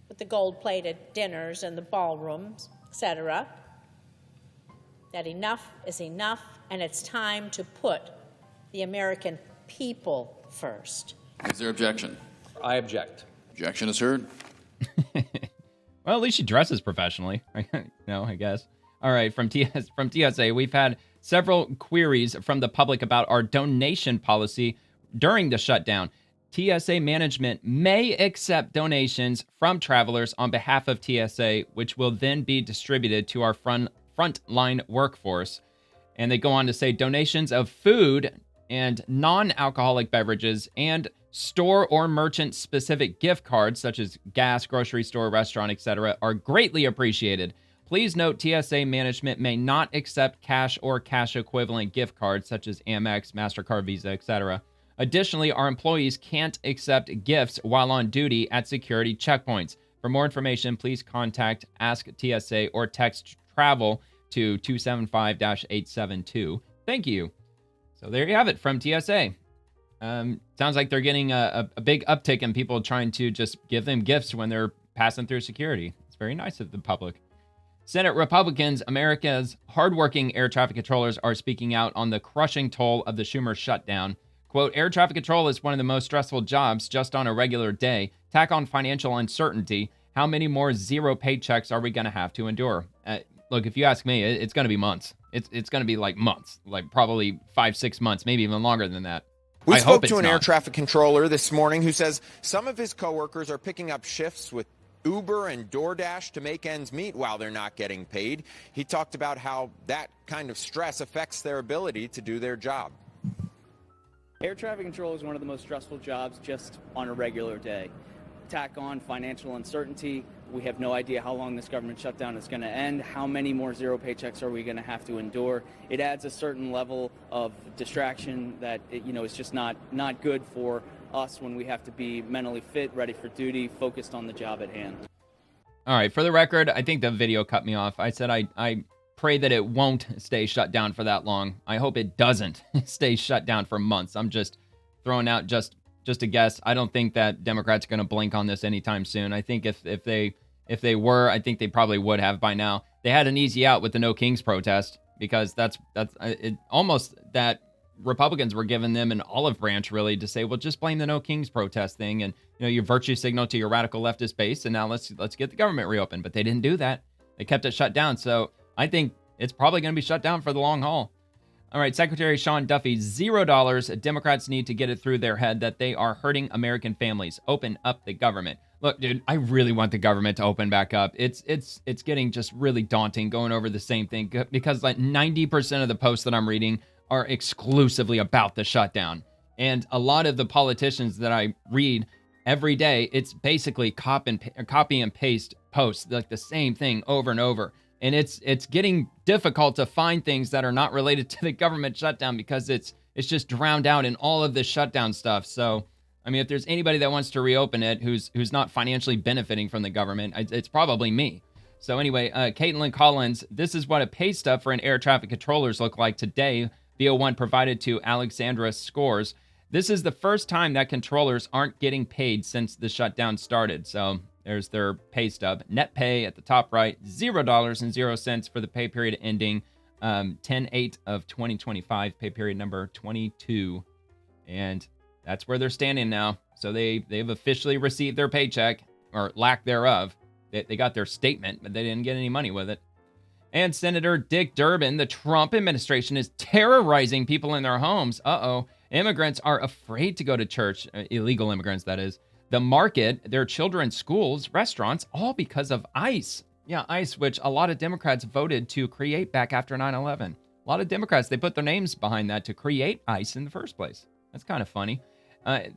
with the gold-plated dinners and the ballrooms, etc., that enough is enough, and it's time to put the American people first. Is there objection? I object. Objection is heard. Well, at least she dresses professionally. I guess. All right, from TSA, we've had several queries from the public about our donation policy during the shutdown. TSA management may accept donations from travelers on behalf of TSA, which will then be distributed to our frontline workforce. And they go on to say donations of food and non-alcoholic beverages and store or merchant-specific gift cards, such as gas, grocery store, restaurant, etc., are greatly appreciated. Please note TSA management may not accept cash or cash-equivalent gift cards, such as Amex, MasterCard, Visa, etc. Additionally, our employees can't accept gifts while on duty at security checkpoints. For more information, please contact Ask TSA or text TRAVEL to 275-872. Thank you. So there you have it from TSA. Sounds like they're getting a big uptick in people trying to just give them gifts when they're passing through security. It's very nice of the public. Senate Republicans, America's hardworking air traffic controllers, are speaking out on the crushing toll of the Schumer shutdown. Quote, air traffic control is one of the most stressful jobs just on a regular day. Tack on financial uncertainty. How many more zero paychecks are we going to have to endure? Look, if you ask me, it's going to be months. It's going to be like months, like probably 5-6 months, maybe even longer than that. We spoke to an air traffic controller this morning who says some of his coworkers are picking up shifts with Uber and DoorDash to make ends meet while they're not getting paid. He talked about how that kind of stress affects their ability to do their job. Air traffic control is one of the most stressful jobs just on a regular day. Tack on financial uncertainty. We have no idea how long this government shutdown is going to end. How many more zero paychecks are we going to have to endure? It adds a certain level of distraction that is just not good for us when we have to be mentally fit, ready for duty, focused on the job at hand. All right, for the record, I think the video cut me off. I said I pray that it won't stay shut down for that long. I hope it doesn't stay shut down for months. I'm just throwing out just a guess. I don't think that Democrats are going to blink on this anytime soon. I think if they were, I think they probably would have by now. They had an easy out with the No Kings protest because that's it, almost that Republicans were giving them an olive branch really to say, well, just blame the No Kings protest thing and your virtue signal to your radical leftist base, and now let's get the government reopened. But they didn't do that. They kept it shut down. So I think it's probably going to be shut down for the long haul. All right, Secretary Sean Duffy, $0. Democrats need to get it through their head that they are hurting American families. Open up the government. Look, dude, I really want the government to open back up. It's getting just really daunting going over the same thing because like 90% of the posts that I'm reading are exclusively about the shutdown. And a lot of the politicians that I read every day, it's basically copy and paste posts, like the same thing over and over. And it's getting difficult to find things that are not related to the government shutdown because it's just drowned out in all of this shutdown stuff. So, I mean, if there's anybody that wants to reopen it who's not financially benefiting from the government, it's probably me. So anyway, Caitlin Collins, this is what a pay stub for an air traffic controllers look like today. VO1 provided to Alexandra Scores. This is the first time that controllers aren't getting paid since the shutdown started. So there's their pay stub. Net pay at the top right, $0.00 for the pay period ending 10/8 of 2025, pay period number 22. And that's where they're standing now. So they've officially received their paycheck, or lack thereof. They got their statement, but they didn't get any money with it. And Senator Dick Durbin, the Trump administration is terrorizing people in their homes. Immigrants are afraid to go to church, illegal immigrants, that is. The market, their children's schools, restaurants, all because of ICE. Yeah, ICE, which a lot of Democrats voted to create back after 9/11. A lot of Democrats, they put their names behind that to create ICE in the first place. That's kind of funny.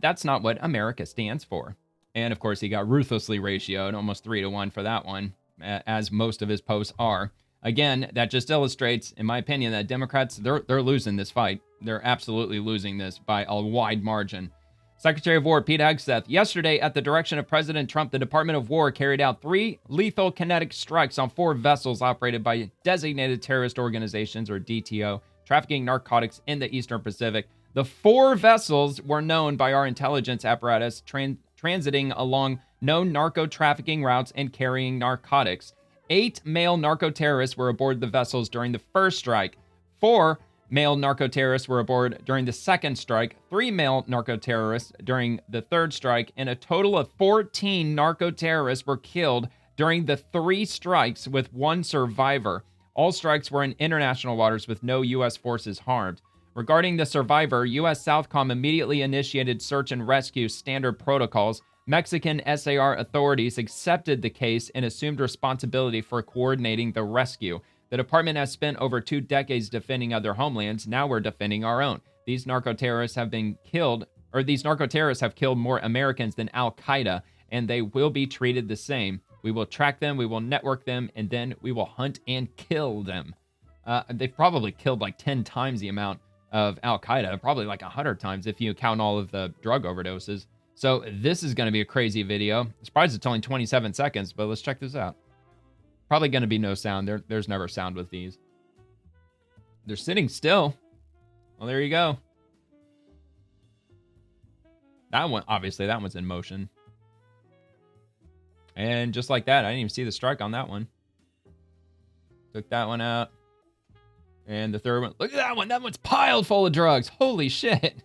That's not what America stands for. And of course, he got ruthlessly ratioed, almost 3-1 for that one, as most of his posts are. Again, that just illustrates, in my opinion, that Democrats, they're losing this fight. They're absolutely losing this by a wide margin. Secretary of War Pete Hegseth, yesterday at the direction of President Trump, the Department of War carried out 3 lethal kinetic strikes on 4 vessels operated by designated terrorist organizations, or DTO, trafficking narcotics in the Eastern Pacific. The 4 vessels were known by our intelligence apparatus, transiting along known narco-trafficking routes and carrying narcotics. 8 male narco-terrorists were aboard the vessels during the first strike. 4 male narco-terrorists were aboard during the second strike, 3 male narco-terrorists during the third strike, and a total of 14 narco-terrorists were killed during the 3 strikes, with 1 survivor. All strikes were in international waters with no U.S. forces harmed. Regarding the survivor, U.S. Southcom immediately initiated search and rescue standard protocols. Mexican SAR authorities accepted the case and assumed responsibility for coordinating the rescue. The department has spent over 2 decades defending other homelands. Now we're defending our own. These narco-terrorists have killed more Americans than Al-Qaeda, and they will be treated the same. We will track them, we will network them, and then we will hunt and kill them. They've probably killed like 10 times the amount of Al-Qaeda, probably like 100 times if you count all of the drug overdoses. So this is going to be a crazy video. I'm surprised it's only 27 seconds, but let's check this out. Probably going to be no sound. There's never sound with these. They're sitting still. Well, there you go. That one, obviously, that one's in motion. And just like that, I didn't even see the strike on that one. Took that one out. And the third one, look at that one. That one's piled full of drugs. Holy shit.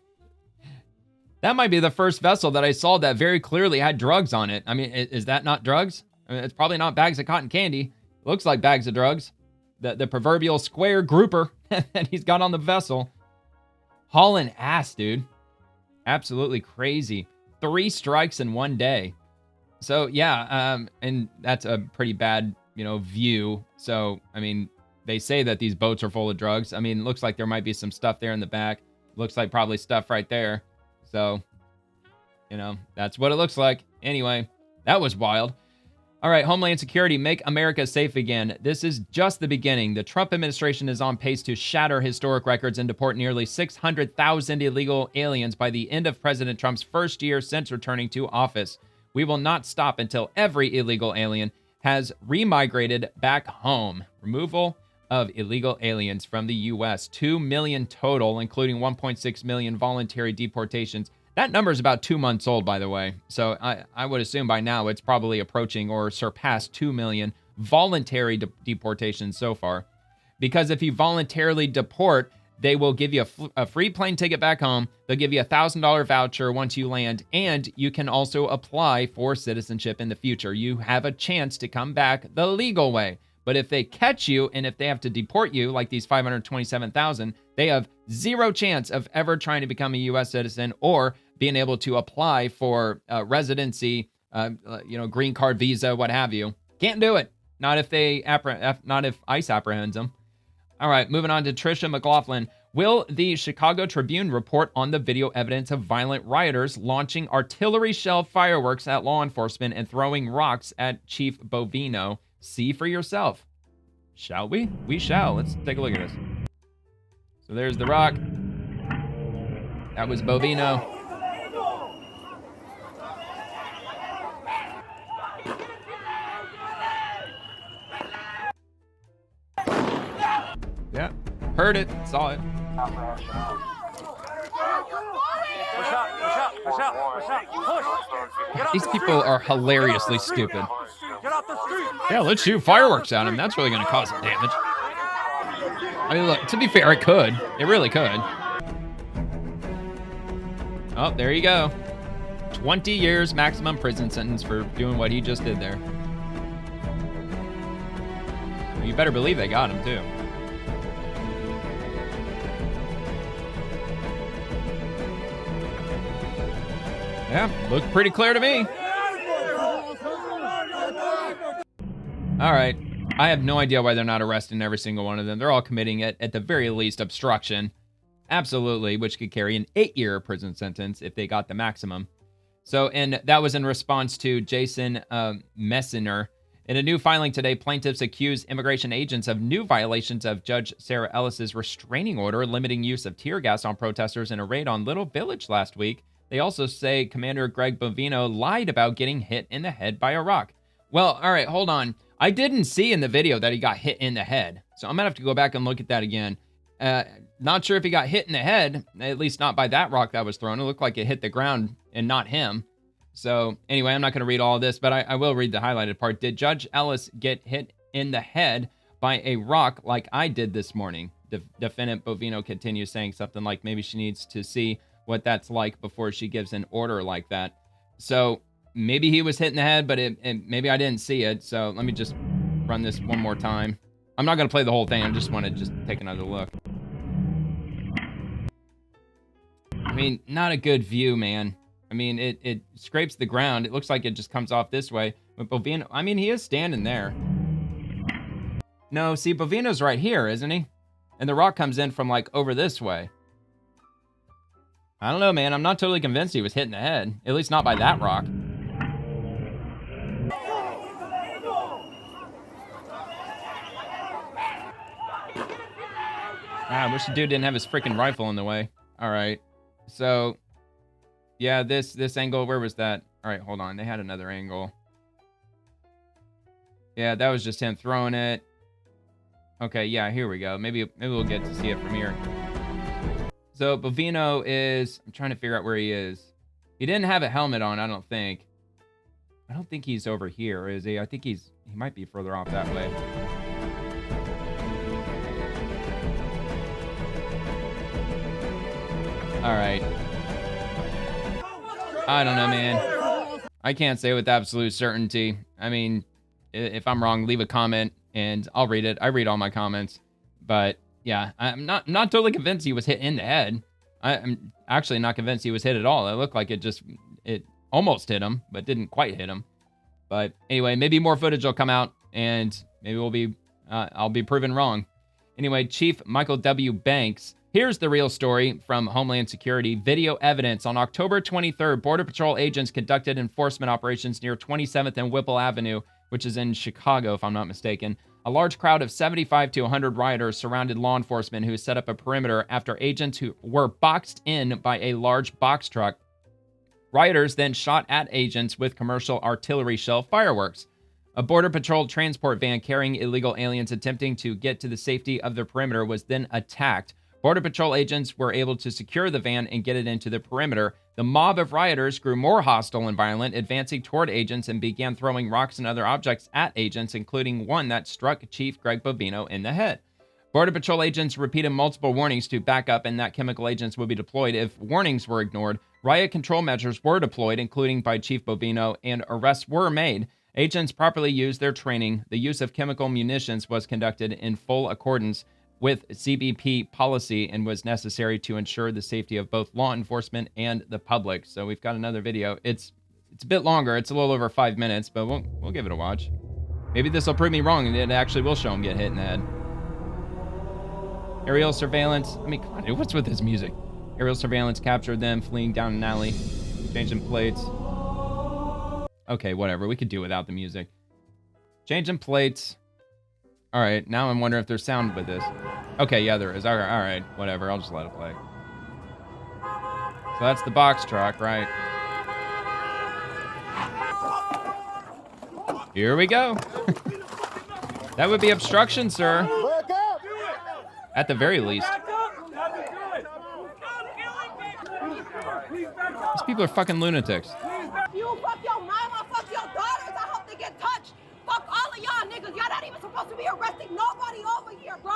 That might be the first vessel that I saw that very clearly had drugs on it. I mean, is that not drugs? I mean, it's probably not bags of cotton candy. It looks like bags of drugs. The proverbial square grouper that he's got on the vessel. Hauling ass, dude. Absolutely crazy. 3 strikes in 1 day. So, yeah, and that's a pretty bad, view. So, I mean, they say that these boats are full of drugs. I mean, it looks like there might be some stuff there in the back. Looks like probably stuff right there. So, that's what it looks like. Anyway, that was wild. All right, Homeland Security, make America safe again. This is just the beginning. The Trump administration is on pace to shatter historic records and deport nearly 600,000 illegal aliens by the end of President Trump's first year since returning to office. We will not stop until every illegal alien has remigrated back home. Removal of illegal aliens from the U.S. 2 million total, including 1.6 million voluntary deportations. That number is about 2 months old, by the way. So I would assume by now it's probably approaching or surpassed 2 million voluntary deportations so far. Because if you voluntarily deport, they will give you a free plane ticket back home. They'll give you a $1,000 voucher once you land, and you can also apply for citizenship in the future. You have a chance to come back the legal way. But if they catch you and if they have to deport you, like these 527,000, they have zero chance of ever trying to become a U.S. citizen or being able to apply for residency, green card, visa, what have you. Can't do it. Not if ICE apprehends them. All right, moving on to Tricia McLaughlin. Will the Chicago Tribune report on the video evidence of violent rioters launching artillery shell fireworks at law enforcement and throwing rocks at Chief Bovino? See for yourself. Shall we? We shall. Let's take a look at this. So there's the rock. That was Bovino. Yeah, heard it, saw it. These people are hilariously stupid. Yeah, let's shoot fireworks at him. That's really going to cause some damage. I mean, look, to be fair, it could. It really could. Oh, there you go. 20 years maximum prison sentence for doing what he just did there. You better believe they got him, too. Yeah, looked pretty clear to me. All right. I have no idea why they're not arresting every single one of them. They're all committing it, at the very least, obstruction. Absolutely, which could carry an 8-year prison sentence if they got the maximum. So, and that was in response to Jason Messiner. In a new filing today, plaintiffs accuse immigration agents of new violations of Judge Sarah Ellis's restraining order limiting use of tear gas on protesters in a raid on Little Village last week. They also say Commander Greg Bovino lied about getting hit in the head by a rock. Well, all right, hold on. I didn't see in the video that he got hit in the head. So I'm going to have to go back and look at that again. Not sure if he got hit in the head, at least not by that rock that was thrown. It looked like it hit the ground and not him. So anyway, I'm not going to read all of this, but I will read the highlighted part. Did Judge Ellis get hit in the head by a rock like I did this morning? Defendant Bovino continues saying something like maybe she needs to see what that's like before she gives an order like that. So maybe he was hit in the head, but maybe I didn't see it. So let me just run this one more time. I'm not going to play the whole thing. I just want to take another look. I mean, not a good view, man. I mean, it scrapes the ground. It looks like it just comes off this way. But Bovino, I mean, he is standing there. No, see, Bovino's right here, isn't he? And the rock comes in from like over this way. I don't know, man. I'm not totally convinced he was hit in the head. At least not by that rock. I wish the dude didn't have his freaking rifle in the way. All right. So, yeah, this angle, where was that? All right, hold on. They had another angle. Yeah, that was just him throwing it. Okay, yeah, here we go. Maybe we'll get to see it from here. So Bovino is, I'm trying to figure out where he is. He didn't have a helmet on, I don't think. I don't think he's over here, is he? I think he might be further off that way. All right. I don't know, man. I can't say with absolute certainty. I mean, if I'm wrong, leave a comment and I'll read it. I read all my comments. But yeah, I'm not totally convinced he was hit in the head. I'm actually not convinced he was hit at all. It looked like it almost hit him, but didn't quite hit him. But anyway, maybe more footage will come out and maybe I'll be proven wrong. Anyway, Chief Michael W. Banks. Here's the real story from Homeland Security. Video evidence. On October 23rd, Border Patrol agents conducted enforcement operations near 27th and Whipple Avenue, which is in Chicago, if I'm not mistaken. A large crowd of 75 to 100 rioters surrounded law enforcement who set up a perimeter after agents who were boxed in by a large box truck. Rioters then shot at agents with commercial artillery shell fireworks. A Border Patrol transport van carrying illegal aliens attempting to get to the safety of the perimeter was then attacked. Border Patrol agents were able to secure the van and get it into the perimeter. The mob of rioters grew more hostile and violent, advancing toward agents and began throwing rocks and other objects at agents, including one that struck Chief Greg Bovino in the head. Border Patrol agents repeated multiple warnings to back up and that chemical agents would be deployed if warnings were ignored. Riot control measures were deployed, including by Chief Bovino, and arrests were made. Agents properly used their training. The use of chemical munitions was conducted in full accordance with CBP policy and was necessary to ensure the safety of both law enforcement and the public. So we've got another video. It's a bit longer. It's a little over 5 minutes, but we'll give it a watch. Maybe this will prove me wrong and it actually will show him get hit in the head. Aerial surveillance. I mean, come on, dude, what's with this music? Aerial surveillance captured them fleeing down an alley, changing plates. Okay, whatever. We could do without the music. Changing plates. All right, now I'm wondering if there's sound with this. Okay, yeah, there is. All right, whatever. I'll just let it play. So that's the box truck, right? Here we go. That would be obstruction, sir. At the very least. These people are fucking lunatics. You fuck your mama, fuck your daughters. I hope they get touched. Fuck all of y'all niggas. Y'all not even supposed to be arresting nobody over here, bro.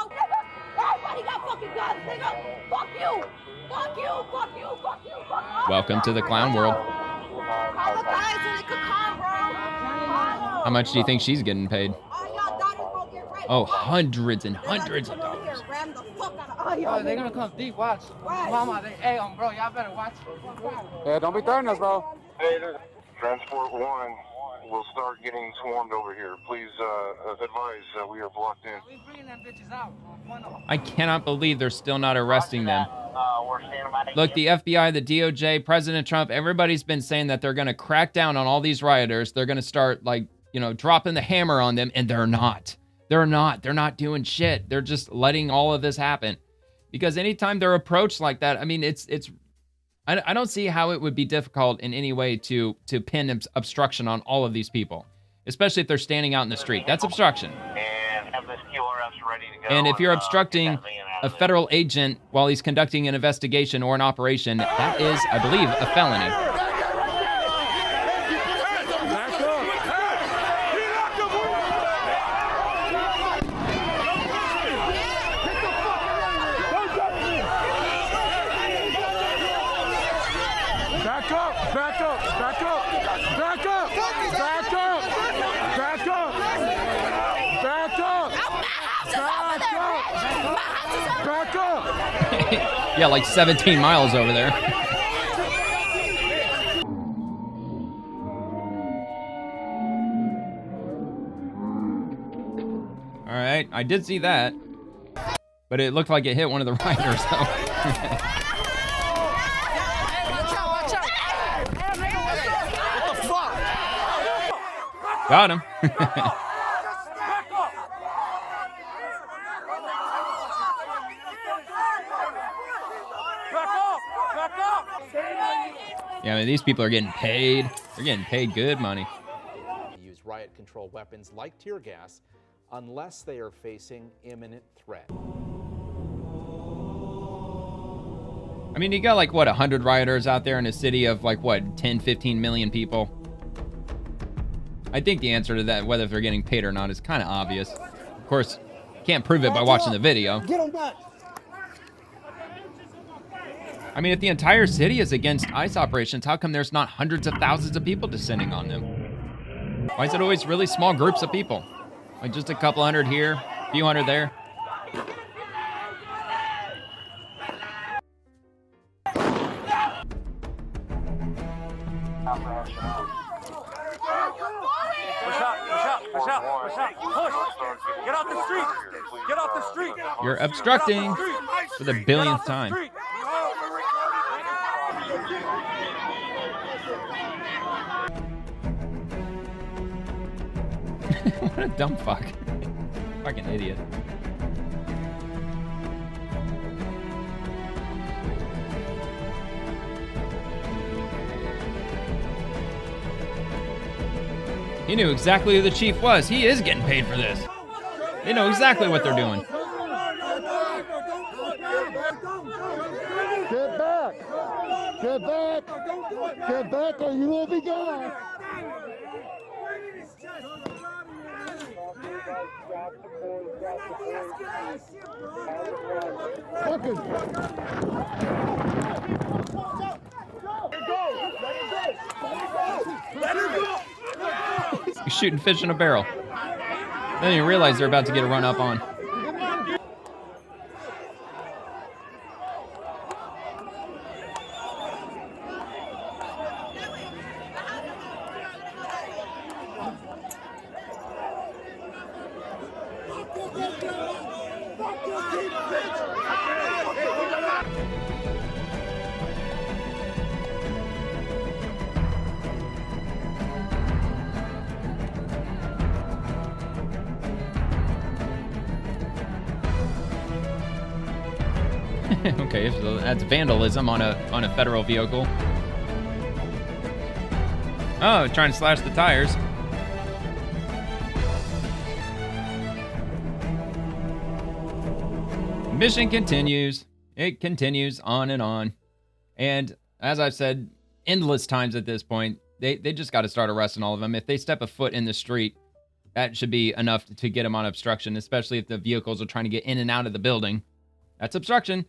Everybody got fucking guns, nigga. Fuck you. Fuck you. Fuck you. Fuck you. Fuck all. Welcome to the clown world. Call the guys so they could come, bro. How much do you think she's getting paid? Oh, hundreds and hundreds of dollars. Oh, they're gonna come deep, watch. Mama, hey, bro, y'all better watch. Yeah, don't be throwing us, bro. Hey, Transport 1 will start getting swarmed over here. Please advise we are blocked in. We bringing them bitches out. I cannot believe they're still not arresting them. Look, the FBI, the DOJ, President Trump, everybody's been saying that they're going to crack down on all these rioters. They're going to start, like, you know, dropping the hammer on them, and they're not. They're not doing shit. They're just letting all of this happen. Because anytime they're approached like that, I mean, I don't see how it would be difficult in any way to pin obstruction on all of these people, especially if they're standing out in the street. That's obstruction. And have this QRS ready to go. And if you're obstructing a federal agent while he's conducting an investigation or an operation, that is, I believe, a felony. Yeah, like 17 miles over there. All right, I did see that, but it looked like it hit one of the riders, though. Got him. Yeah, I mean, these people are getting paid. They're getting paid good money. Use riot control weapons like tear gas unless they are facing imminent threat. I mean, you got like, what, 100 rioters out there in a city of like, what, 10, 15 million people? I think the answer to that, whether they're getting paid or not, is kind of obvious. Of course, can't prove it by watching the video. Get them back. I mean, if the entire city is against ICE operations, how come there's not hundreds of thousands of people descending on them? Why is it always really small groups of people? Like just a couple hundred here, a few hundred there. Push up. Get off the street. Get off the street. You're obstructing for the billionth time. What a dumb fuck. Fucking idiot. He knew exactly who the chief was. He is getting paid for this. They know exactly what they're doing. Get back! Get back! Get back or you will be gone! He's shooting fish in a barrel. Then you realize they're about to get a run up on. Okay, so that's vandalism on a federal vehicle. Oh, trying to slash the tires. Mission continues. It continues on and on. And as I've said endless times at this point, they just got to start arresting all of them. If they step a foot in the street, that should be enough to get them on obstruction, especially if the vehicles are trying to get in and out of the building. That's obstruction.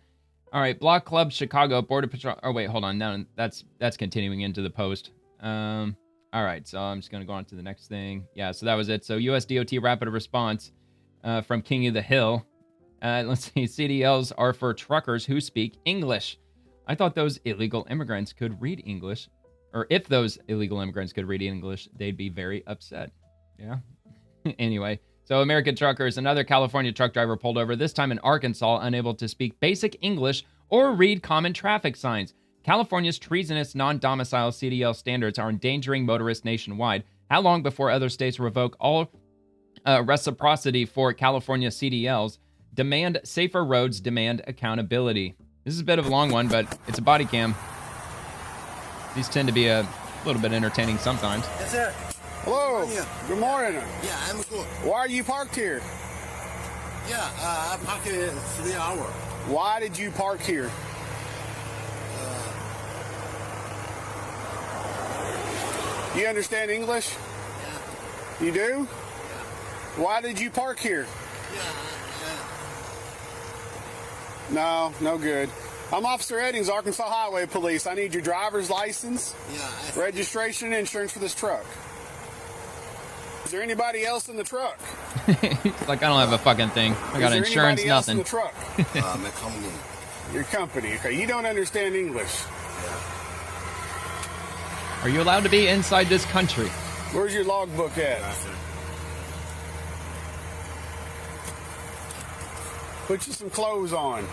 All right, Block Club Chicago Border Patrol. Oh wait, hold on. No, that's continuing into the post. All right, so I'm just gonna go on to the next thing. Yeah, so that was it. So U.S. DOT rapid response from King of the Hill. Let's see. CDLs are for truckers who speak English. I thought those illegal immigrants could read English, or if those illegal immigrants could read English, they'd be very upset. Yeah. Anyway. So American truckers, another California truck driver pulled over, this time in Arkansas, unable to speak basic English or read common traffic signs. California's treasonous non-domicile CDL standards are endangering motorists nationwide. How long before other states revoke all reciprocity for California CDLs? Demand safer roads, demand accountability. This is a bit of a long one, but it's a body cam. These tend to be a little bit entertaining sometimes. Yes, sir. Hello. Good morning. Yeah, I'm good. Why are you parked here? Yeah, I parked here 3 hours. Why did you park here? You understand English? Yeah. You do? Yeah. Why did you park here? Yeah. No good. I'm Officer Eddings, Arkansas Highway Police. I need your driver's license, registration, and insurance for this truck. Is there anybody else in the truck? Like, I don't have a fucking thing. I got insurance, nothing. In the truck? My company. Your company. Okay, you don't understand English. Are you allowed to be inside this country? Where's your logbook at? Put you some clothes on.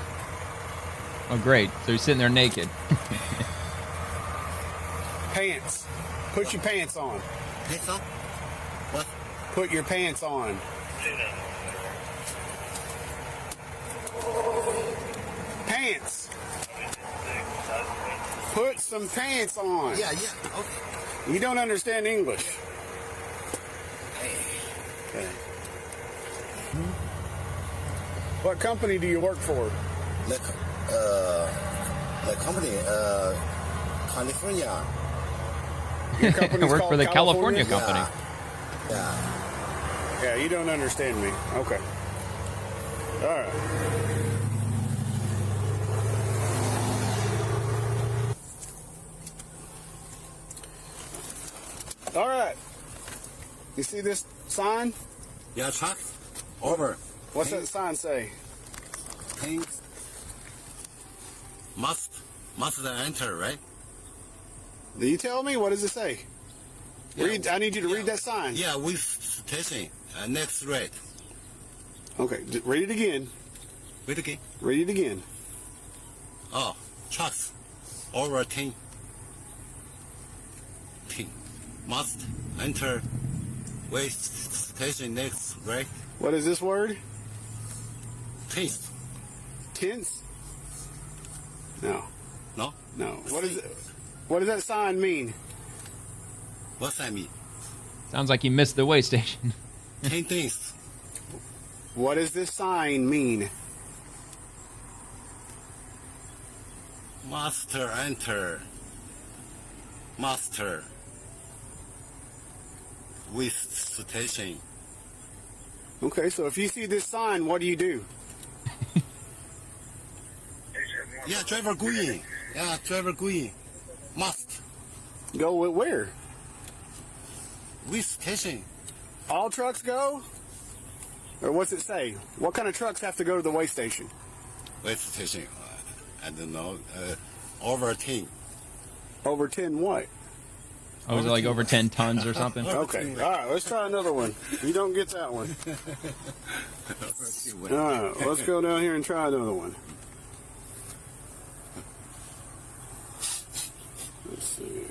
Oh, great. So you're sitting there naked. Pants. Put your pants on. Pants on? What? Put your pants on. Pants. Put some pants on. Yeah, okay. You don't understand English. Okay. What company do you work for? The company, California. Your company's work called for the California company. Yeah, you don't understand me. Okay. All right. All right. You see this sign? Yeah, truck. Over. What's that sign say? Things must enter, right? Do you tell me? What does it say? Yeah, read. I need you to read that sign. Yeah, we station next rate. Okay, read it again. Read again. Read it again. Oh, trucks over 10 must enter way station next rate. What is this word? Tense. Tense? No. No? No. What is it? What does that sign mean? What's that mean? Sounds like he missed the way station. 10 things. What does this sign mean? Master, enter. Master. With station. Okay, so if you see this sign, what do you do? Yeah, driver going. Yeah, driver going. Must. Go where? With station. All trucks go? Or what's it say? What kind of trucks have to go to the way station? Way station. I don't know. Over 10. Over 10 what? Oh, is it like over 10 tons or something? Okay. All right, let's try another one. You don't get that one. All right, let's go down here and try another one. Let's see.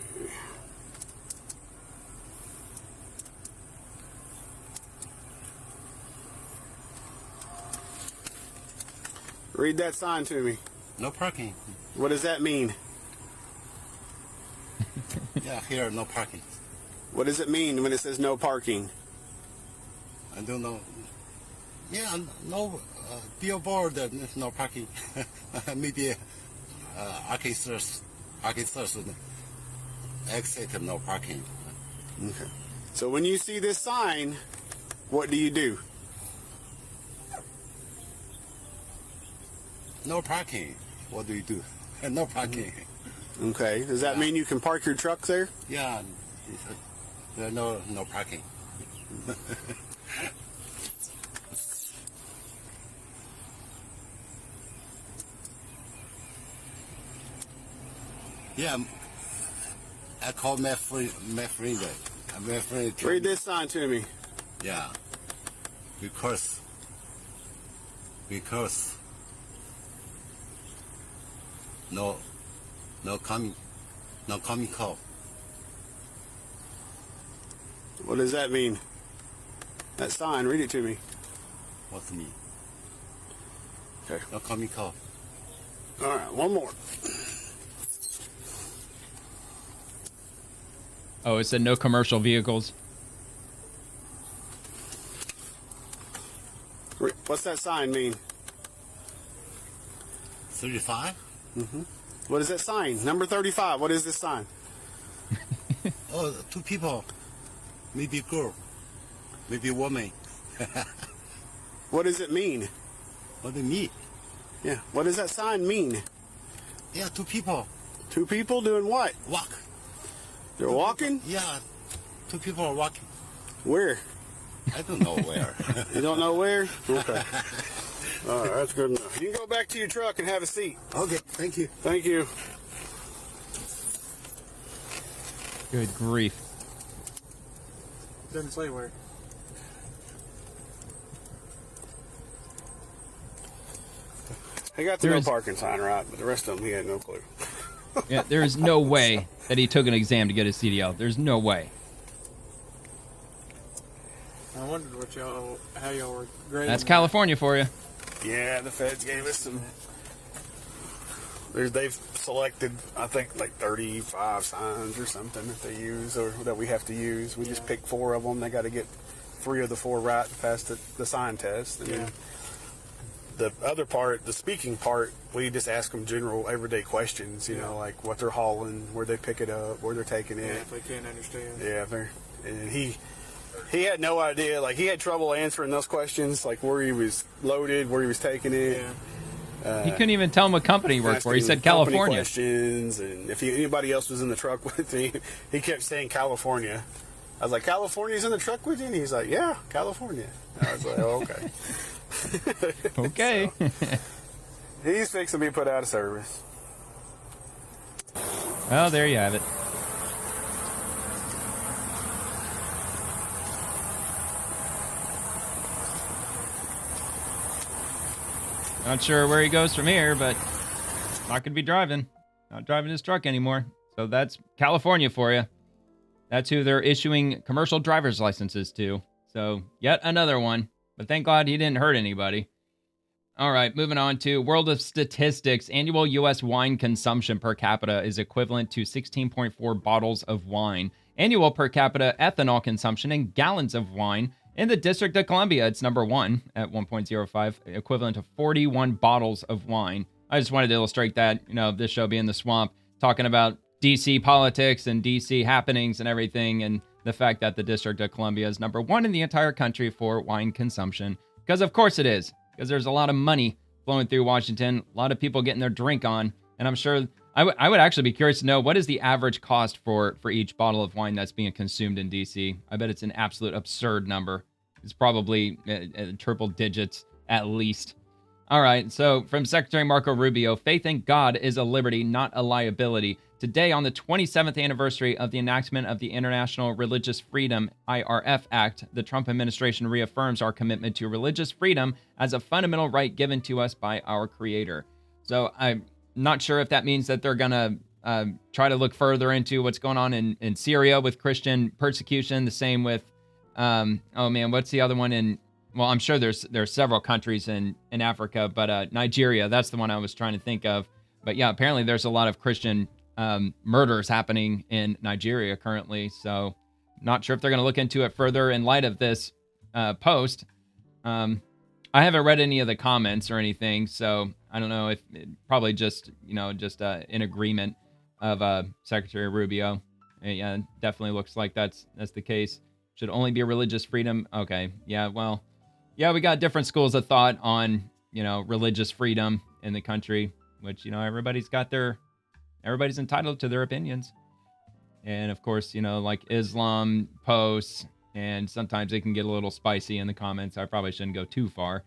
Read that sign to me. No parking. What does that mean? Yeah, here, no parking. What does it mean when it says no parking? I don't know. Yeah, no billboard, no parking. Maybe officers exit, no parking. Okay. So when you see this sign, what do you do? No parking. What do you do? No parking. Okay. Does that mean you can park your truck there? Yeah. No parking. Yeah. I called my friend. My friend. Read this sign to me. Yeah. Because. No coming call. What does that mean? That sign, read it to me. What's me? Okay. No coming call. All right, one more. Oh, it said no commercial vehicles. What's that sign mean? 35? Mm-hmm. What is that sign? Number 35. What is this sign? Oh, two people. Maybe a girl. Maybe a woman. What does it mean? What does it mean? Yeah. What does that sign mean? Yeah, two people. Two people doing what? Walk. They're walking? Yeah, two people are walking. Where? I don't know where. You don't know where? Okay. All right, that's good enough. You can go back to your truck and have a seat. Okay, thank you. Thank you. Good grief. Doesn't say where. He got the no parking sign right, but the rest of them, he had no clue. Yeah, there is no way that he took an exam to get his CDL. There's no way. I wondered how y'all were grading. That's California for you. Yeah, the feds gave us some. They've selected, I think, like 35 signs or something that they use or that we have to use. We just pick 4 of them. They got to get 3 of the 4 right to pass the sign test. And then the other part, the speaking part, we just ask them general everyday questions, you know, like what they're hauling, where they pick it up, where they're taking it. Yeah, if they can't understand. Yeah, and he had no idea. Like, he had trouble answering those questions, like where he was loaded, where he was taking it. Yeah. He couldn't even tell him what company he worked for. He said California. Questions, and if anybody else was in the truck with me, he kept saying California. I was like, California's in the truck with you? And he's like, yeah, California. I was like, oh, okay. Okay. So, he's fixing to be put out of service. Well, there you have it. Not sure where he goes from here, but not going to be driving. Not driving his truck anymore. So that's California for you. That's who they're issuing commercial driver's licenses to. So yet another one. But thank God he didn't hurt anybody. All right, moving on to World of Statistics. Annual U.S. wine consumption per capita is equivalent to 16.4 bottles of wine. Annual per capita ethanol consumption in gallons of wine. In the District of Columbia, it's number 1 at 1.05, equivalent to 41 bottles of wine. I just wanted to illustrate that, this show being the swamp, talking about DC politics and DC happenings and everything, and the fact that the District of Columbia is number 1 in the entire country for wine consumption. Because of course it is, because there's a lot of money flowing through Washington, a lot of people getting their drink on, and I'm sure I would actually be curious to know what is the average cost for each bottle of wine that's being consumed in DC. I bet it's an absolute absurd number. It's probably triple digits at least. All right, so from Secretary Marco Rubio, faith in God is a liberty, not a liability. Today, on the 27th anniversary of the enactment of the International Religious Freedom IRF Act, the Trump administration reaffirms our commitment to religious freedom as a fundamental right given to us by our Creator. So I'm not sure if that means that they're going to try to look further into what's going on in Syria with Christian persecution. The same with, what's the other one well, I'm sure there's several countries in Africa, but Nigeria, that's the one I was trying to think of. But yeah, apparently there's a lot of Christian murders happening in Nigeria currently. So not sure if they're going to look into it further in light of this post. I haven't read any of the comments or anything, so I don't know if probably just in agreement of Secretary Rubio. Yeah, definitely looks like that's the case. Should only be religious freedom. Okay, yeah, well, yeah, we got different schools of thought on religious freedom in the country, which everybody's entitled to their opinions, and of course like Islam posts, and sometimes they can get a little spicy in the comments. I probably shouldn't go too far.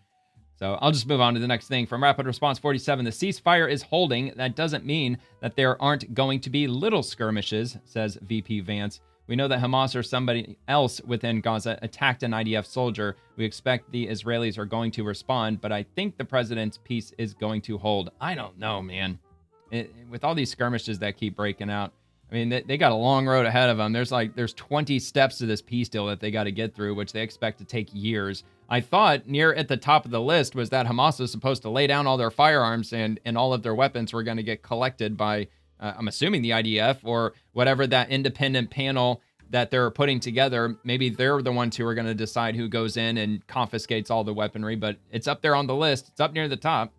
So I'll just move on to the next thing. From Rapid Response 47, the ceasefire is holding. That doesn't mean that there aren't going to be little skirmishes, says VP Vance. We know that Hamas or somebody else within Gaza attacked an IDF soldier. We expect the Israelis are going to respond, but I think the president's peace is going to hold. I don't know, man. With all these skirmishes that keep breaking out, I mean, they got a long road ahead of them. There's 20 steps to this peace deal that they got to get through, which they expect to take years. I thought near at the top of the list was that Hamas was supposed to lay down all their firearms and all of their weapons were going to get collected by, I'm assuming the IDF or whatever that independent panel that they're putting together. Maybe they're the ones who are going to decide who goes in and confiscates all the weaponry, but it's up there on the list. It's up near the top.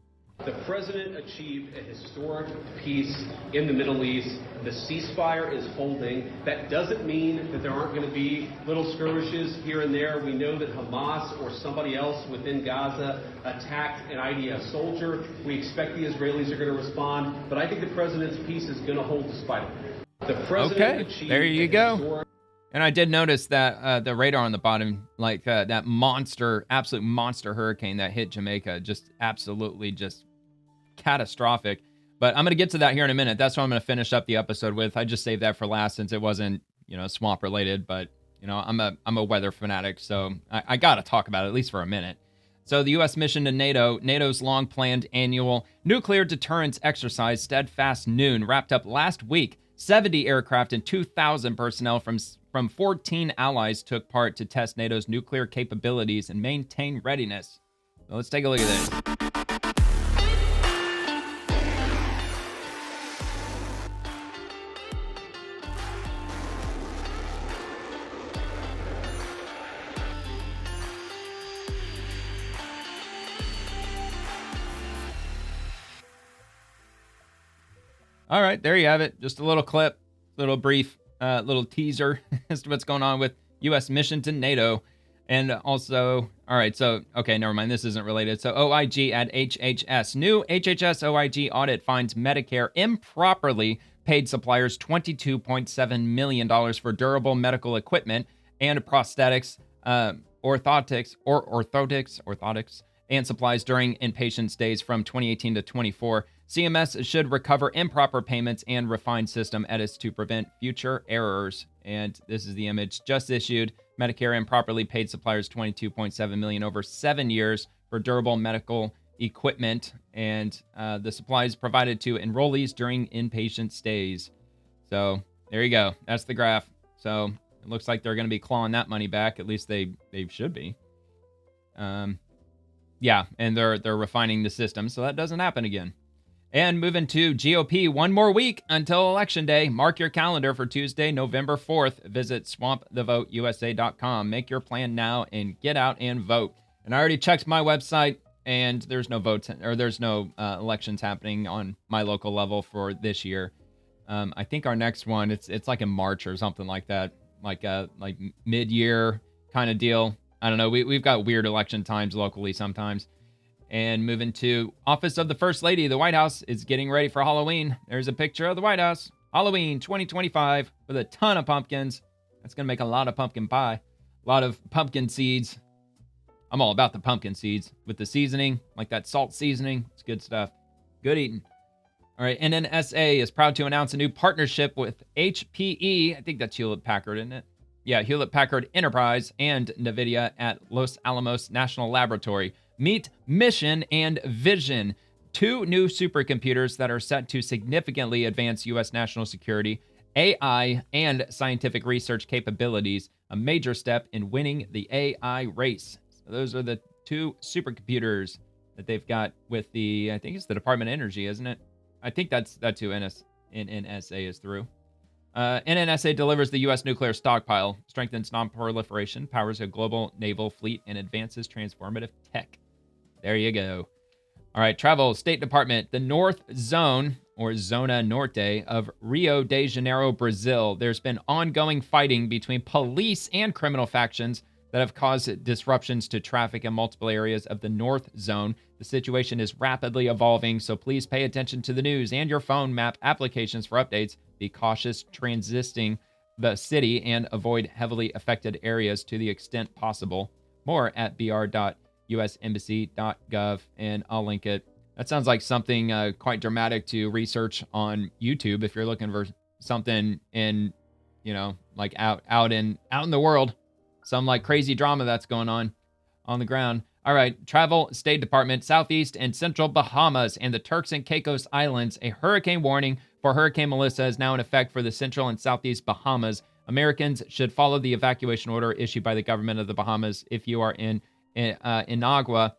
The president achieved a historic peace in the Middle East. The ceasefire is holding. That doesn't mean that there aren't going to be little skirmishes here and there. We know that Hamas or somebody else within Gaza attacked an IDF soldier. We expect the Israelis are going to respond, but I think the president's peace is going to hold despite it. The president achieved there you go. And I did notice that the radar on the bottom, like that absolute monster hurricane that hit Jamaica, just absolutely just catastrophic. But I'm going to get to that here in a minute. That's what I'm going to finish up the episode with. I just saved that for last since it wasn't, swamp related, but I'm a weather fanatic, so I got to talk about it at least for a minute. So the U.S. mission to NATO's long-planned annual nuclear deterrence exercise, Steadfast Noon, wrapped up last week. 70 aircraft and 2,000 personnel from 14 allies took part to test NATO's nuclear capabilities and maintain readiness. So let's take a look at this. All right, there you have it. Just a little clip, little brief, little teaser as to what's going on with U.S. mission to NATO. And also, all right, so, okay, never mind. This isn't related. So OIG at HHS. New HHS OIG audit finds Medicare improperly paid suppliers $22.7 million for durable medical equipment and prosthetics, orthotics, and supplies during inpatient stays from 2018 to 24. CMS should recover improper payments and refine system edits to prevent future errors. And this is the image just issued. Medicare improperly paid suppliers $22.7 million over 7 years for durable medical equipment and the supplies provided to enrollees during inpatient stays. So there you go. That's the graph. So it looks like they're going to be clawing that money back. At least they should be. Yeah, and they're refining the system so that doesn't happen again. And moving to GOP, one more week until Election Day. Mark your calendar for Tuesday, November 4th. Visit swampthevoteusa.com. Make your plan now and get out and vote. And I already checked my website, and there's no votes, or there's no elections happening on my local level for this year. I think our next one, it's like in March or something like that, like mid-year kind of deal. I don't know. We've got weird election times locally sometimes. And moving to Office of the First Lady, the White House is getting ready for Halloween. There's a picture of the White House. Halloween 2025 with a ton of pumpkins. That's going to make a lot of pumpkin pie. A lot of pumpkin seeds. I'm all about the pumpkin seeds with the seasoning, like that salt seasoning. It's good stuff. Good eating. All right, NNSA is proud to announce a new partnership with HPE. I think that's Hewlett-Packard, isn't it? Yeah, Hewlett-Packard Enterprise and NVIDIA at Los Alamos National Laboratory. Meet mission and vision. 2 new supercomputers that are set to significantly advance U.S. national security, AI, and scientific research capabilities. A major step in winning the AI race. So those are the 2 supercomputers that they've got with the, I think it's the Department of Energy, isn't it? I think that's who NNSA is through. NNSA delivers the U.S. nuclear stockpile, strengthens non-proliferation, powers a global naval fleet, and advances transformative tech. There you go. All right, travel, State Department, the North Zone, or Zona Norte, of Rio de Janeiro, Brazil. There's been ongoing fighting between police and criminal factions that have caused disruptions to traffic in multiple areas of the North Zone. The situation is rapidly evolving, so please pay attention to the news and your phone map applications for updates. Be cautious transiting the city and avoid heavily affected areas to the extent possible. More at br.usembassy.gov, and I'll link it. That sounds like something quite dramatic to research on YouTube if you're looking for something in, like out in the world. Some like crazy drama that's going on the ground. All right, travel, State Department, Southeast and Central Bahamas and the Turks and Caicos Islands. A hurricane warning for Hurricane Melissa is now in effect for the Central and Southeast Bahamas. Americans should follow the evacuation order issued by the government of the Bahamas if you are in Inagua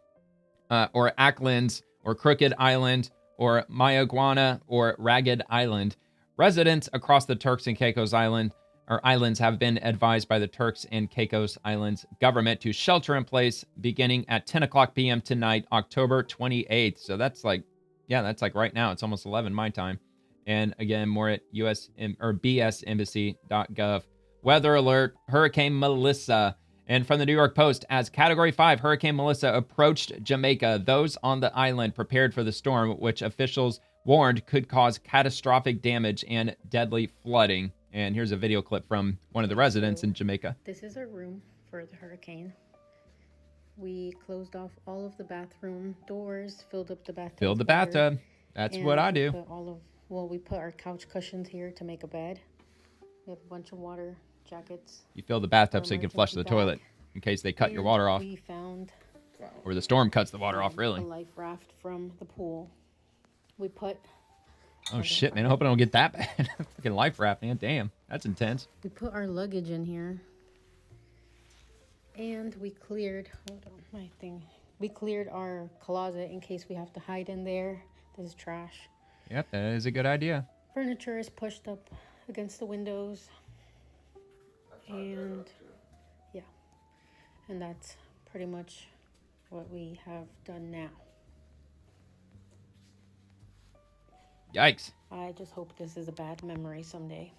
or Acklands or Crooked Island or Mayaguana or Ragged Island. Residents across the Turks and Caicos Islands have been advised by the Turks and Caicos Islands government to shelter in place beginning at 10 o'clock p.m. tonight, October 28th. So that's like right now. It's almost 11 my time. And again, more at bsembassy.gov. Weather alert, Hurricane Melissa. And from the New York Post, as Category 5 Hurricane Melissa approached Jamaica, those on the island prepared for the storm, which officials warned could cause catastrophic damage and deadly flooding. And here's a video clip from one of the residents in Jamaica. This is our room for the hurricane. We closed off all of the bathroom doors, filled up the bathtub. Filled the bathtub. That's what I do. We put our couch cushions here to make a bed. We have a bunch of water jackets. You fill the bathtub so you can flush the toilet in case they cut your water off. We found, or the storm cuts the water off, really. A life raft from the pool. We put... Oh shit, man! I hope I don't get that bad. Fucking life raft, man. Damn, that's intense. We put our luggage in here, and we cleared. Hold on, my thing. We cleared our closet in case we have to hide in there. This is trash. Yep, that is a good idea. Furniture is pushed up against the windows, and yeah, and that's pretty much what we have done now. Yikes. I just hope this is a bad memory someday.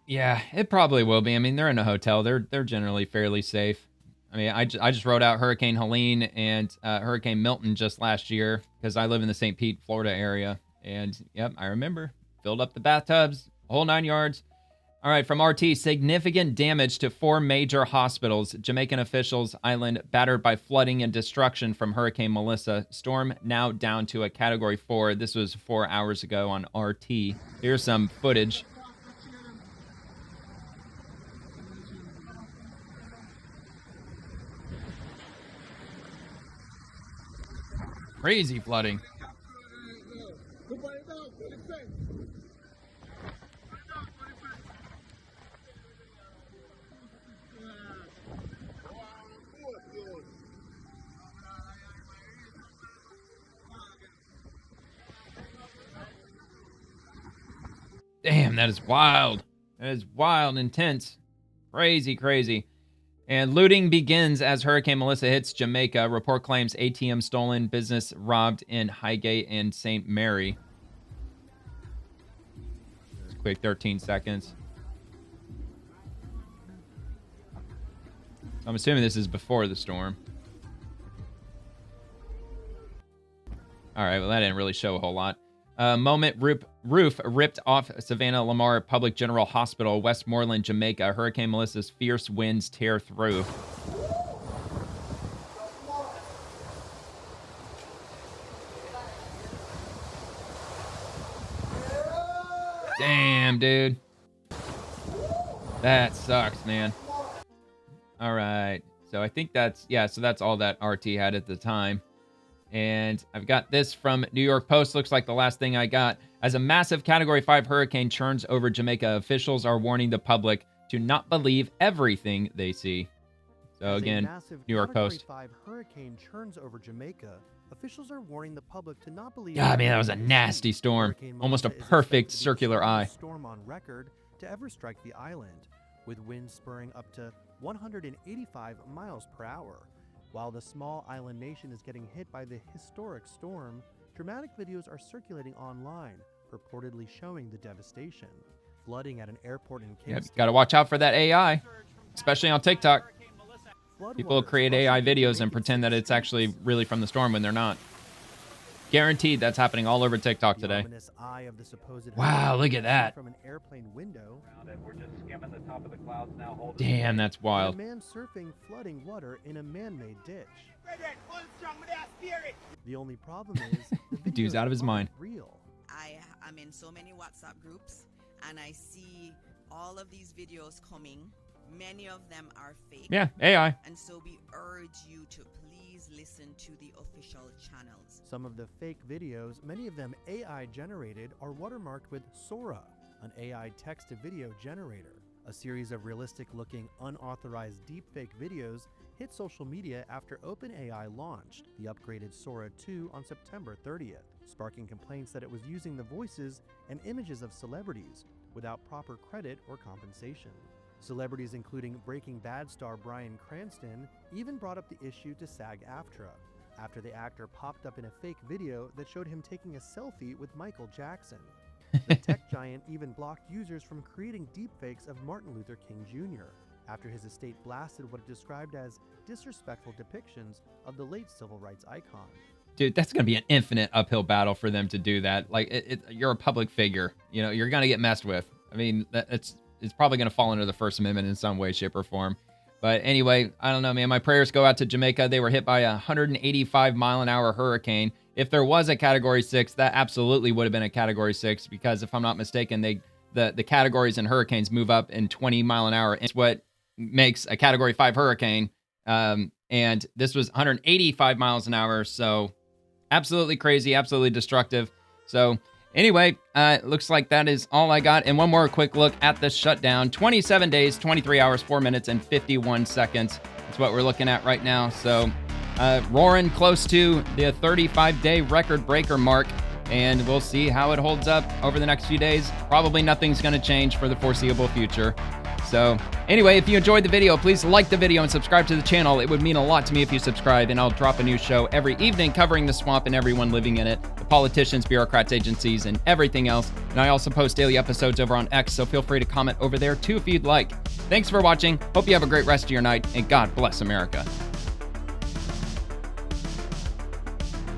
Yeah, it probably will be. I mean, they're in a hotel. They're generally fairly safe. I mean, I just wrote out Hurricane Helene and Hurricane Milton just last year because I live in the St. Pete, Florida area. And, yep, I remember. Filled up the bathtubs, whole 9 yards. All right, from RT, significant damage to 4 major hospitals. Jamaican officials, island battered by flooding and destruction from Hurricane Melissa. Storm now down to a Category 4. This was 4 hours ago on RT. Here's some footage. Crazy flooding. Damn, that is wild. That is wild, intense. Crazy, crazy. And looting begins as Hurricane Melissa hits Jamaica. Report claims ATM stolen, business robbed in Highgate and St. Mary. Just quick 13 seconds. I'm assuming this is before the storm. All right, well, that didn't really show a whole lot. Moment roof ripped off Savannah Lamar Public General Hospital, Westmoreland, Jamaica. Hurricane Melissa's fierce winds tear through. Damn, dude. That sucks, man. All right. So I think that's, yeah, so that's all that RT had at the time. And I've got this from New York Post. Looks like the last thing I got. As a massive Category 5 hurricane churns over Jamaica, officials are warning the public to not believe everything they see. So again, New York Post. Category 5 hurricane churns over Jamaica. Officials are warning the public to not believe. God, man, that was a nasty storm. Almost a perfect circular eye. Storm on record to ever strike the island, with winds spurring up to 185 miles per hour. While the small island nation is getting hit by the historic storm, dramatic videos are circulating online, purportedly showing the devastation. Flooding at an airport in Kingston. Yep, gotta watch out for that AI, especially on TikTok. People create AI videos and pretend that it's actually really from the storm when they're not. Guaranteed that's happening all over TikTok today. Wow, look at that. From an airplane window. We're just skimming the top of the clouds now. Damn, that's wild. A man surfing flooding water in a man-made ditch. The only problem is the dude's out of his mind. Real. I'm in so many WhatsApp groups and I see all of these videos coming. Many of them are fake. Yeah, AI. And so we urge you to please listen to the official channels. Some of the fake videos, many of them AI generated, are watermarked with Sora, an AI text-to-video generator. A series of realistic-looking, unauthorized deepfake videos hit social media after OpenAI launched the upgraded Sora 2 on September 30th, sparking complaints that it was using the voices and images of celebrities without proper credit or compensation. Celebrities including Breaking Bad star Bryan Cranston even brought up the issue to SAG-AFTRA after the actor popped up in a fake video that showed him taking a selfie with Michael Jackson. The tech giant even blocked users from creating deepfakes of Martin Luther King Jr. after his estate blasted what it described as disrespectful depictions of the late civil rights icon. Dude, that's going to be an infinite uphill battle for them to do that. Like, you're a public figure. You know, you're going to get messed with. I mean, it's probably going to fall under the First Amendment in some way, shape, or form. But anyway, I don't know, man. My prayers go out to Jamaica. They were hit by a 185-mile-an-hour hurricane. If there was a Category 6, that absolutely would have been a Category 6 because if I'm not mistaken, the categories in hurricanes move up in 20 mile an hour. It's what makes a Category 5 hurricane. And this was 185 miles an hour. So absolutely crazy, absolutely destructive. So anyway, looks like that is all I got. And one more quick look at the shutdown. 27 days, 23 hours, 4 minutes, and 51 seconds. That's what we're looking at right now. So roaring close to the 35-day record breaker mark. And we'll see how it holds up over the next few days. Probably nothing's going to change for the foreseeable future. So anyway, if you enjoyed the video, please like the video and subscribe to the channel. It would mean a lot to me if you subscribe, and I'll drop a new show every evening covering the swamp and everyone living in it, the politicians, bureaucrats, agencies, and everything else. And I also post daily episodes over on X, so feel free to comment over there too if you'd like. Thanks for watching. Hope you have a great rest of your night, and God bless America.